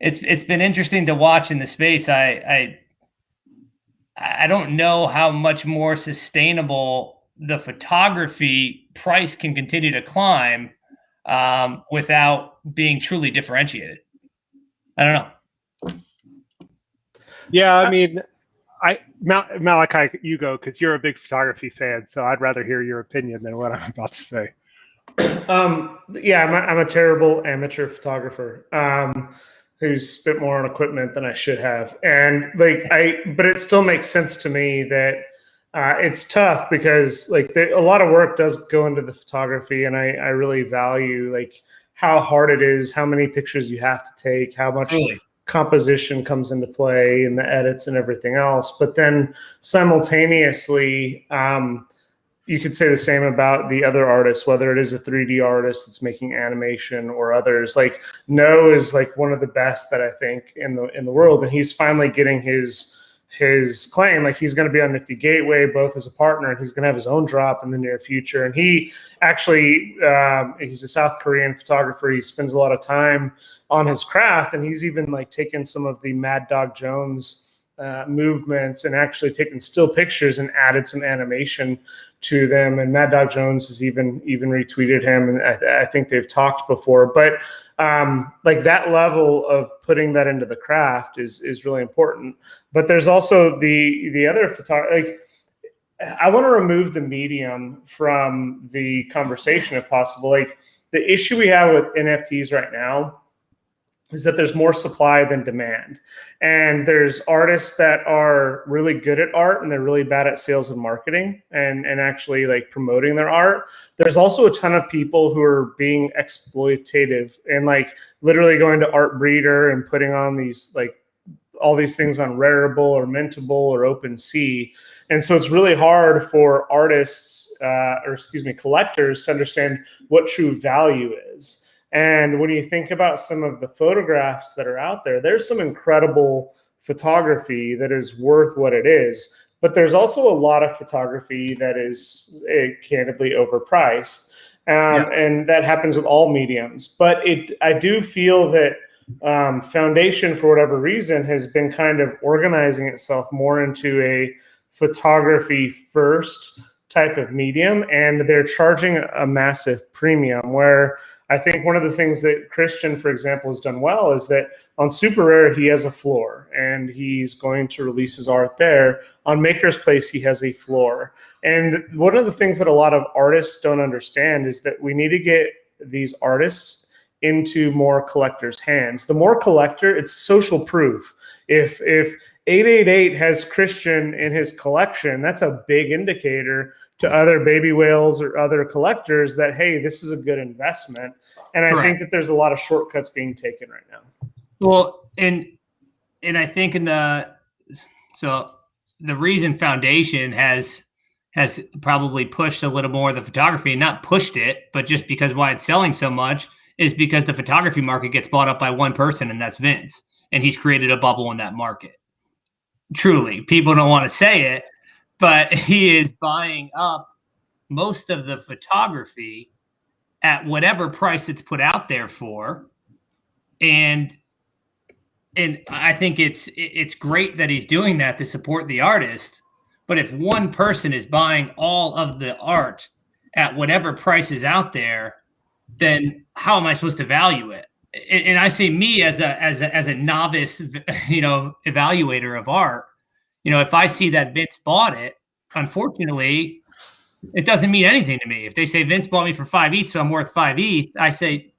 been interesting to watch in the space. I don't know how much more sustainable the photography price can continue to climb without being truly differentiated. I don't know. Yeah, I mean, Malachi, you go, because you're a big photography fan, so I'd rather hear your opinion than what I'm about to say. Yeah, I'm a terrible amateur photographer who's spent more on equipment than I should have, and but it still makes sense to me that it's tough because a lot of work does go into the photography, and I really value how hard it is, how many pictures you have to take, how much composition comes into play and the edits and everything else. But then simultaneously, you could say the same about the other artists, whether it is a 3D artist that's making animation or others. No is one of the best that I think in the world, and he's finally getting his claim. He's going to be on Nifty Gateway both as a partner, and he's going to have his own drop in the near future. And he actually he's a South Korean photographer. He spends a lot of time on his craft, and he's even taken some of the Mad Dog Jones movements and actually taken still pictures and added some animation to them. And Mad Dog Jones has even retweeted him, and I think they've talked before. But that level of putting that into the craft is really important. But there's also the other photography. I want to remove the medium from the conversation if possible. The issue we have with NFTs right now is that there's more supply than demand. And there's artists that are really good at art and they're really bad at sales and marketing and actually promoting their art. There's also a ton of people who are being exploitative and literally going to Art Breeder and putting on these all these things on Rarible or Mintable or OpenSea. And so it's really hard for artists collectors to understand what true value is. And when you think about some of the photographs that are out there, there's some incredible photography that is worth what it is. But there's also a lot of photography that is candidly overpriced. And that happens with all mediums. But I do feel that Foundation, for whatever reason, has been kind of organizing itself more into a photography first type of medium. And they're charging a massive premium where I think one of the things that Christian, for example, has done well is that on Super Rare, he has a floor and he's going to release his art there. On Maker's Place, he has a floor. And one of the things that a lot of artists don't understand is that we need to get these artists into more collectors' hands. The more collector, it's social proof. If 888 has Christian in his collection, that's a big indicator to other baby whales or other collectors that, hey, this is a good investment. And I think that there's a lot of shortcuts being taken right now. Well, and I think the reason Foundation has probably pushed a little more of the photography, not pushed it, but just because why it's selling so much is because the photography market gets bought up by one person, and that's Vince. And he's created a bubble in that market. Truly, people don't want to say it, but he is buying up most of the photography at whatever price it's put out there for. And I think it's great that he's doing that to support the artist. But if one person is buying all of the art at whatever price is out there, then how am I supposed to value it? And I say me as a novice, evaluator of art. If I see that Vince bought it, unfortunately, it doesn't mean anything to me. If they say Vince bought me for 5 ETH, so I'm worth 5 ETH, I say,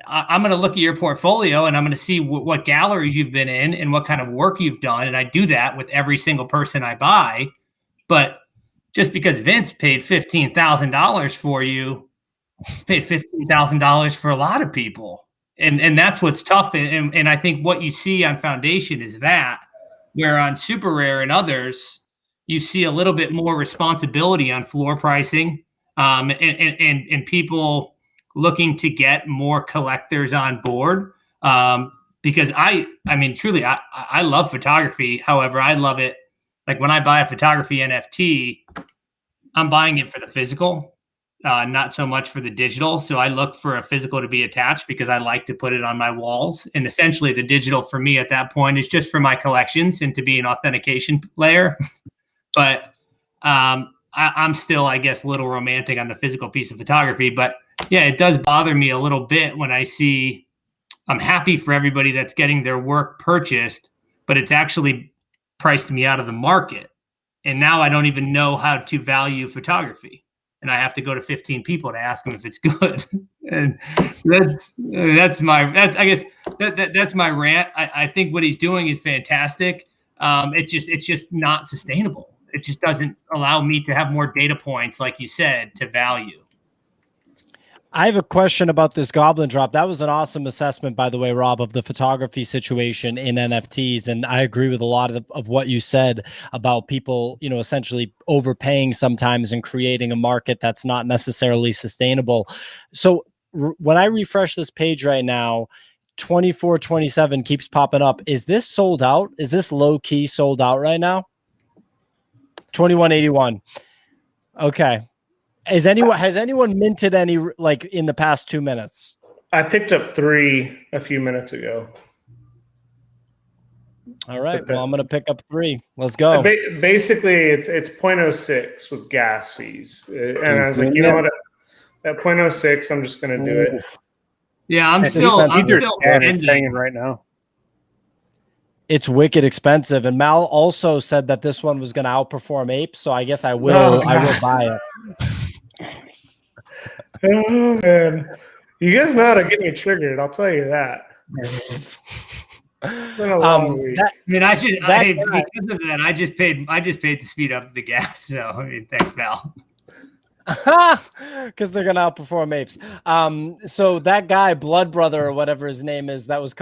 I'm going to look at your portfolio and I'm going to see what galleries you've been in and what kind of work you've done. And I do that with every single person I buy. But just because Vince paid $15,000 for you, he's paid $15,000 for a lot of people. And that's what's tough. And I think what you see on Foundation is that, where on Super Rare and others, you see a little bit more responsibility on floor pricing, and people looking to get more collectors on board. Because I mean, truly, I love photography. However, I love it. Like when I buy a photography NFT, I'm buying it for the physical, not so much for the digital. So I look for a physical to be attached because I like to put it on my walls. And essentially the digital for me at that point is just for my collections and to be an authentication layer. But I'm still, I guess, a little romantic on the physical piece of photography. But yeah, it does bother me a little bit when I see, I'm happy for everybody that's getting their work purchased, but it's actually priced me out of the market. And now I don't even know how to value photography. And I have to go to 15 people to ask them if it's good. And that's my rant. I think what he's doing is fantastic. It's just not sustainable. It just doesn't allow me to have more data points, like you said, to value. I have a question about this Goblin drop. That was an awesome assessment, by the way, Rob, of the photography situation in NFTs. And I agree with a lot of what you said about people, essentially overpaying sometimes and creating a market that's not necessarily sustainable. So when I refresh this page right now, 2427 keeps popping up. Is this sold out? Is this low key sold out right now? 2181. Okay. Has anyone minted any like in the past 2 minutes? I picked up 3 a few minutes ago. All right. Well, I'm going to pick up 3. Let's go. Basically, it's 0.06 with gas fees. And I was like, you know what? At 0.06, I'm just going to do it. Yeah, I'm still hanging right now. It's wicked expensive. And Mal also said that this one was going to outperform Ape. So I guess I will buy it. Oh man, you guys know how to get me triggered. I'll tell you that. It's been a long week. Because of that, I just paid to speed up the gas. So I mean, thanks, Val. Because they're gonna outperform Apes. So that guy, Blood Brother or whatever his name is, that was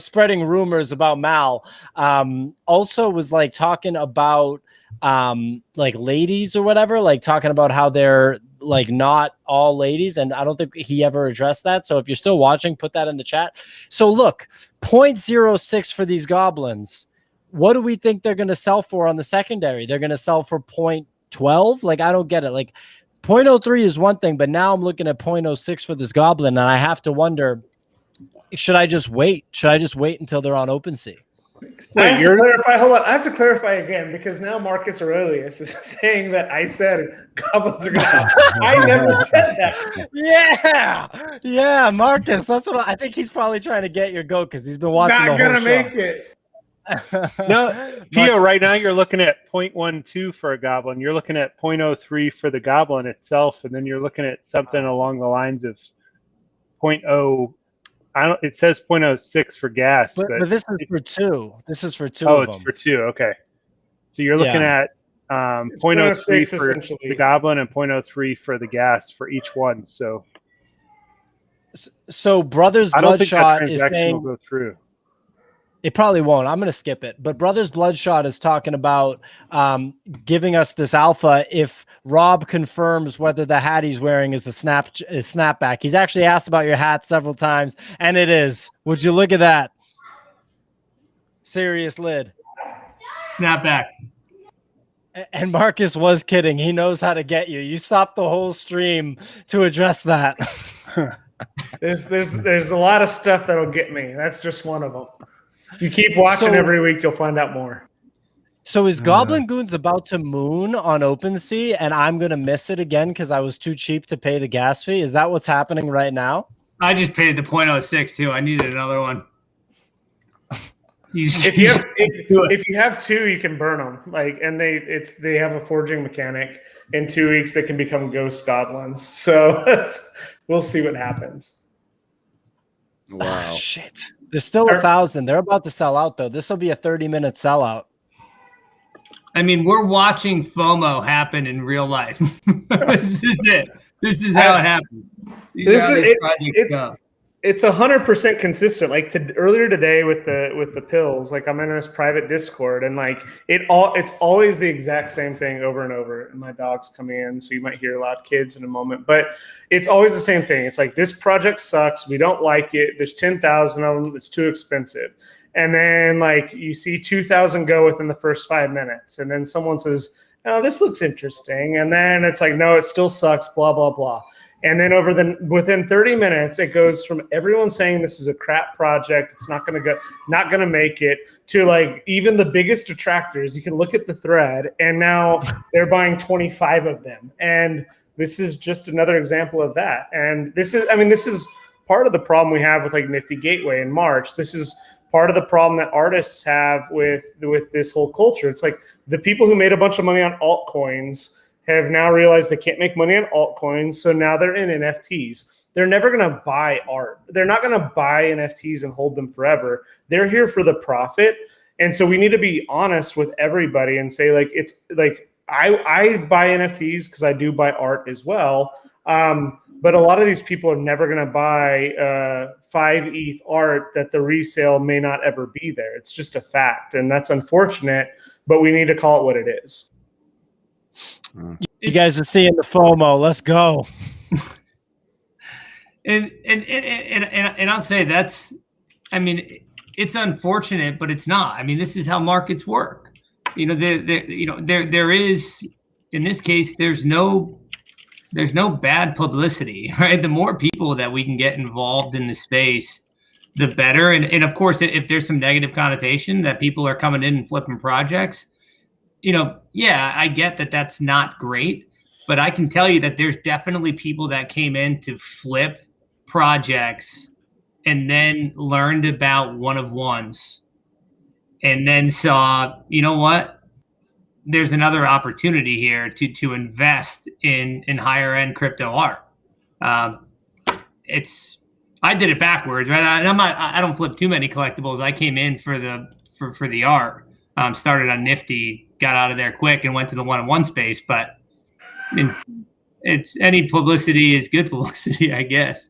spreading rumors about Mal. Also was like talking about like ladies or whatever, like talking about how they're like not all ladies, and I don't think he ever addressed that. So if you're still watching, put that in the chat. So look, 0.06 for these goblins. What do we think they're going to sell for on the secondary? They're going to sell for 0.12. Like, I don't get it. Like 0.03 is one thing, but now I'm looking at 0.06 for this goblin, and I have to wonder, should I just wait? Should I just wait until they're on OpenSea? I have to clarify. Hold on. I have to clarify again because now Marcus Aurelius is saying that I said goblins are going to. I never said that. Yeah, Marcus. That's what I think. He's probably trying to get your goat because he's been watching. Not the whole gonna show. make it. No, Pio. Right now you're looking at 0.12 for a goblin. You're looking at 0.03 for the goblin itself, and then you're looking at something along the lines of 0.0. It says 0.06 for gas, but this is for 2. This is for 2. Oh, it's for 2. Okay, so you're looking at 0.03 for the goblin and 0.03 for the gas for each one. So Brothers Bloodshot is saying will go through. It probably won't. I'm going to skip it. But Brothers Bloodshot is talking about giving us this alpha if Rob confirms whether the hat he's wearing is a snapback. He's actually asked about your hat several times, and it is. Would you look at that? Serious lid. Snapback. And Marcus was kidding. He knows how to get you. You stopped the whole stream to address that. There's a lot of stuff that'll get me. That's just one of them. You keep watching every week, you'll find out more. So is Goblin Goons about to moon on OpenSea, and I'm going to miss it again because I was too cheap to pay the gas fee? Is that what's happening right now? I just paid the 0.06 too. I needed another one. If you have 2, you can burn them. They have a forging mechanic. In 2 weeks, they can become ghost goblins. So we'll see what happens. Wow. Oh, shit. There's still 1,000. They're about to sell out though. This will be a 30-minute sellout. I mean, we're watching FOMO happen in real life. This is it. This is how it happens. It's 100% consistent. Like earlier today with the pills, like I'm in this private Discord, and like it's always the exact same thing over and over. And my dog's coming in, so you might hear loud kids in a moment, but it's always the same thing. It's like, this project sucks. We don't like it. There's 10,000 of them. It's too expensive. And then like you see 2,000 go within the first 5 minutes, and then someone says, "Oh, this looks interesting," and then it's like, "No, it still sucks." Blah blah blah. And then within 30 minutes, it goes from everyone saying this is a crap project, it's not gonna make it, to like even the biggest detractors. You can look at the thread, and now they're buying 25 of them. And this is just another example of that. And this is part of the problem we have with like Nifty Gateway in March. This is part of the problem that artists have with this whole culture. It's like the people who made a bunch of money on altcoins have now realized they can't make money on altcoins, so now they're in NFTs. They're never going to buy art. They're not going to buy NFTs and hold them forever. They're here for the profit. And so we need to be honest with everybody and say, like, it's like, I buy NFTs because I do buy art as well. But a lot of these people are never going to buy 5 ETH art that the resale may not ever be there. It's just a fact. And that's unfortunate, but we need to call it what it is. You guys are seeing the FOMO. Let's go. And I'll say that's, I mean, it's unfortunate, but it's not. I mean, this is how markets work. You know, there is, in this case, there's no bad publicity, right? The more people that we can get involved in the space, the better. And of course, if there's some negative connotation that people are coming in and flipping projects, you know, yeah, I get that that's not great, but I can tell you that there's definitely people that came in to flip projects and then learned about one of ones and then saw, you know what, there's another opportunity here to invest in higher end crypto art. I did it backwards, right? I don't flip too many collectibles. I came in for the art, started on Nifty, got out of there quick and went to the one-on-one space. But I mean, it's any publicity is good publicity, I guess.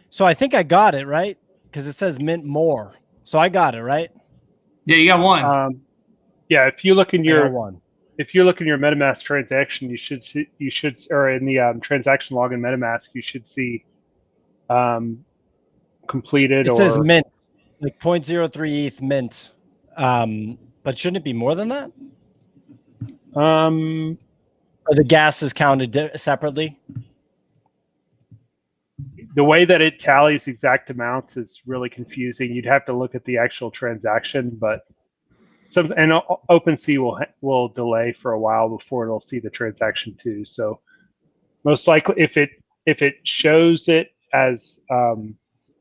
So I think I got it right because it says mint more. So I got it right. Yeah, you got one. Yeah, if you look in your MetaMask transaction, you should or in the transaction log in MetaMask, you should see completed. It says mint, like 0.03 ETH mint. But shouldn't it be more than that? Or the gas is counted separately? The way that it tallies exact amounts is really confusing. You'd have to look at the actual transaction, but OpenSea will delay for a while before it'll see the transaction too. So most likely, if it shows it as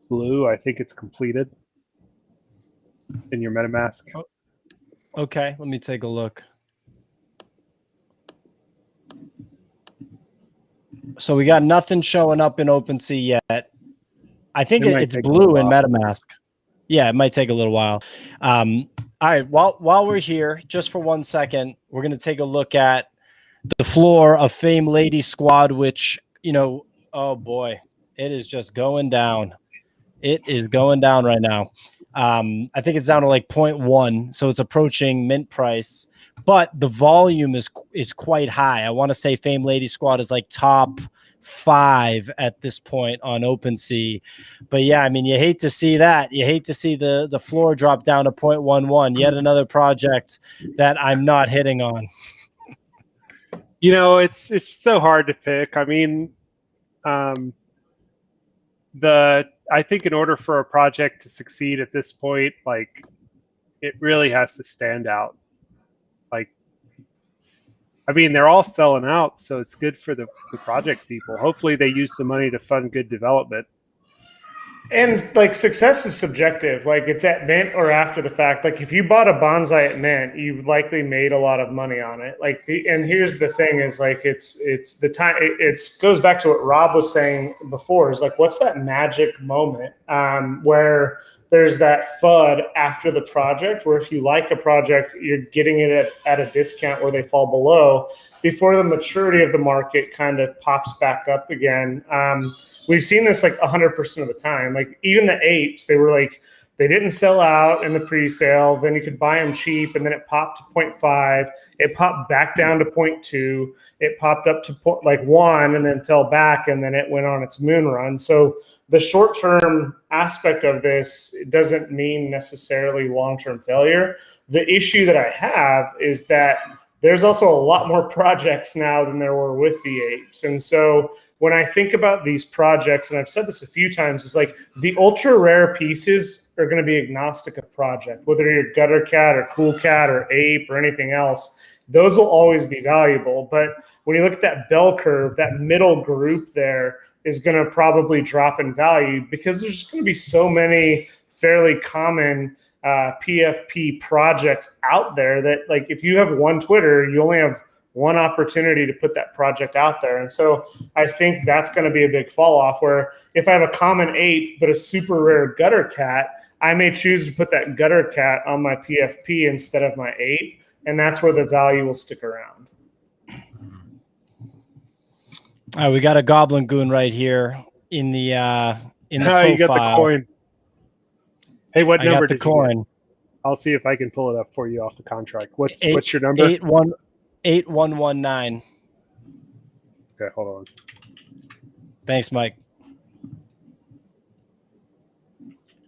blue, I think it's completed in your MetaMask. Okay, let me take a look. So we got nothing showing up in OpenSea yet. I think it's blue in MetaMask. Yeah, it might take a little while. All right, while we're here, just for 1 second, we're going to take a look at the floor of FameLadySquad, which, you know, oh boy, it is just going down. It is going down right now. I think it's down to like 0.1, so it's approaching mint price, but the volume is quite high. I want to say FameLadySquad is like top 5 at this point on OpenSea. But yeah, I mean, you hate to see that. You hate to see the floor drop down to 0.11. Yet another project that I'm not hitting on. You know, it's so hard to pick. I mean, I think in order for a project to succeed at this point, like, it really has to stand out. Like, I mean, they're all selling out, so it's good for the project people. Hopefully they use the money to fund good development. And like success is subjective. Like it's at mint or after the fact. Like if you bought a bonsai at mint, you likely made a lot of money on it. Like and here's the thing is like it's the time. It goes back to what Rob was saying before. Is like what's that magic moment where there's that FUD after the project, where if you like a project, you're getting it at a discount where they fall below before the maturity of the market kind of pops back up again. We've seen this like 100% of the time. Like even the apes, they were like, they didn't sell out in the pre-sale. Then you could buy them cheap, and then it popped to 0.5. It popped back down to 0.2. It popped up to like 1, and then fell back, and then it went on its moon run. So the short-term aspect of this doesn't mean necessarily long-term failure. The issue that I have is that there's also a lot more projects now than there were with the apes, and so when I think about these projects, and I've said this a few times, it's like the ultra rare pieces are going to be agnostic of project, whether you're gutter cat or cool cat or ape or anything else, those will always be valuable. But when you look at that bell curve, that middle group there is going to probably drop in value because there's just going to be so many fairly common PFP projects out there that like if you have one Twitter, you only have one opportunity to put that project out there. And so I think that's going to be a big fall off where if I have a common ape, but a super rare gutter cat, I may choose to put that gutter cat on my PFP instead of my ape. And that's where the value will stick around. All right, we got a Goblin Goon right here in the profile. You got the coin. Hey, what number did you coin? get? I'll see if I can pull it up for you off the contract. What's your number? 8119. Okay, hold on. Thanks, Mike.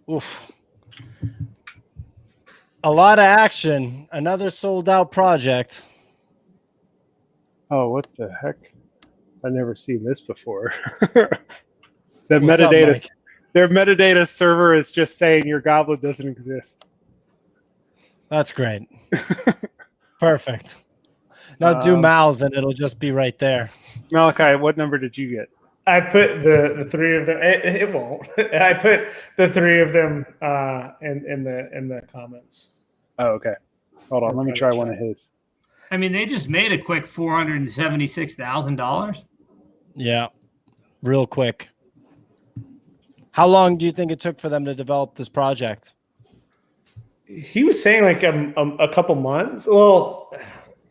Oof. A lot of action. Another sold out project. Oh, what the heck? I've never seen this before. Their metadata server is just saying your goblin doesn't exist. That's great. Perfect. Now do Mal's and it'll just be right there. Malachi, what number did you get? I put the three of them. It won't. I put the three of them in the comments. Oh, okay. Hold on. Let me try one of his. I mean, they just made a quick $476,000. Yeah, real quick. How long do you think it took for them to develop this project? He was saying like a couple months. Well,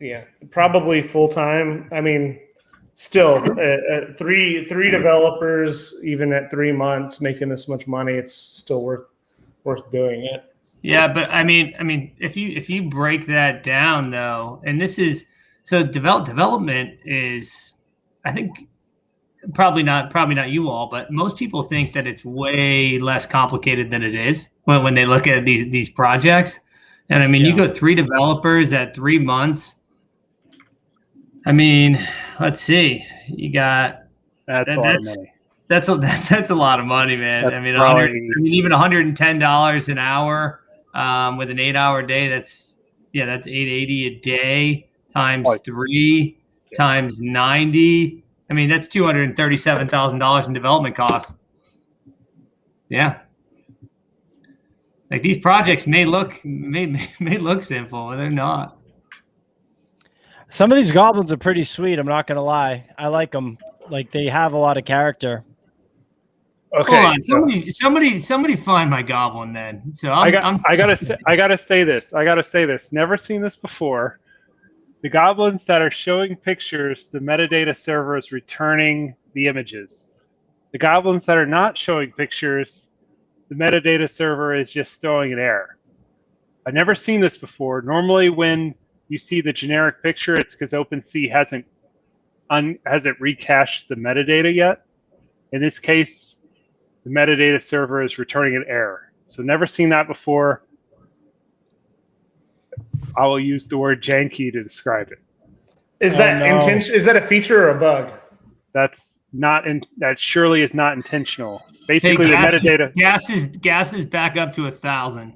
yeah, probably full time. I mean, still, three developers, even at 3 months, making this much money, it's still worth doing it. Yeah, but I mean, if you break that down though, and this is so development is, I think probably not you all, but most people think that it's way less complicated than it is when they look at these projects. And I mean, you go 3 developers at 3 months. I mean, let's see, you got that's a lot of money. That's a lot of money, man. That's I mean, even $110 an hour with an 8-hour day. That's $880 a day times 3 times 90. I mean, that's $237,000 in development costs. Yeah, like these projects may look simple, but they're not. Some of these goblins are pretty sweet. I'm not gonna lie. I like them. Like they have a lot of character. Okay, hold on. Somebody find my goblin then. So I gotta say this. Never seen this before. The goblins that are showing pictures, the metadata server is returning the images. The goblins that are not showing pictures, the metadata server is just throwing an error. I've never seen this before. Normally when you see the generic picture, it's because OpenSea hasn't recached the metadata yet. In this case, the metadata server is returning an error. So never seen that before. I will use the word janky to describe it. Is that intention? Is that a feature or a bug? That's not that surely is not intentional. Basically, the metadata gas is back up to 1,000.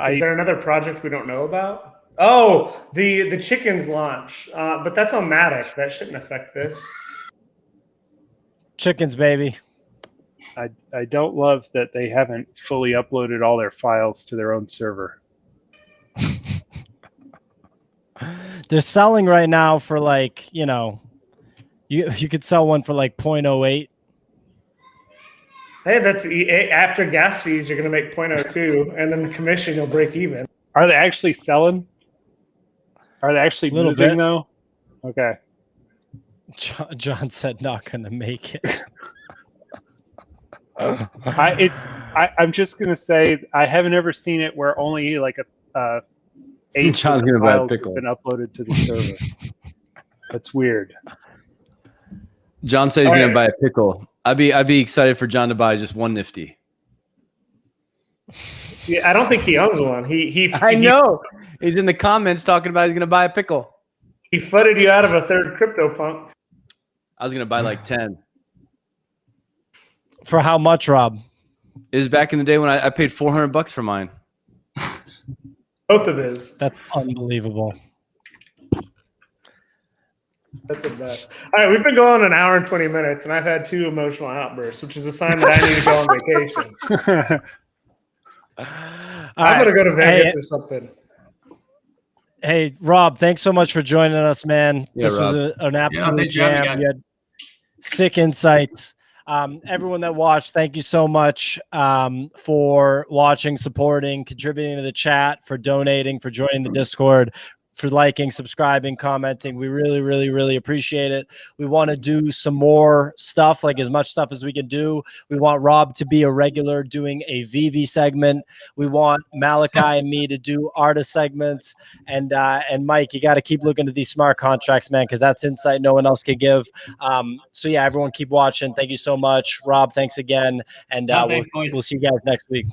Is there another project we don't know about? Oh, the chickens launch, but that's on Matic. That shouldn't affect this. Chickens, baby. I don't love that they haven't fully uploaded all their files to their own server. They're selling right now for like, you know, you could sell one for like 0.08. Hey, that's after gas fees, you're going to make 0.02, and then the commission, you'll break even. Are they actually selling? Are they actually moving though? Okay. John said not going to make it. I'm just gonna say I haven't ever seen it where only like John's gonna buy a pickle. Been uploaded to the server. That's weird. John says he's gonna buy a pickle. I'd be excited for John to buy just one Nifty. Yeah, I don't think he owns one. I know. He's in the comments talking about he's gonna buy a pickle. He flooded you out of a third CryptoPunk. I was gonna buy like 10. For how much, Rob? It was back in the day when I paid $400 for mine. Both of his. That's unbelievable. That's the best. All right, we've been going an hour and 20 minutes, and I've had 2 emotional outbursts, which is a sign that I need to go on vacation. I'm going to go to Vegas or something. Hey, Rob, thanks so much for joining us, man. Yeah, this Rob. was an absolute jam. You had sick insights. Everyone that watched, thank you so much for watching, supporting, contributing to the chat, for donating, for joining the Discord, for liking, subscribing, commenting. We really, really, really appreciate it. We want to do some more stuff, like as much stuff as we can do. We want Rob to be a regular doing a VV segment. We want Malachi and me to do artist segments. And Mike, you got to keep looking at these smart contracts, man, because that's insight no one else can give. So yeah, everyone keep watching. Thank you so much. Rob, thanks again. And we'll see you guys next week.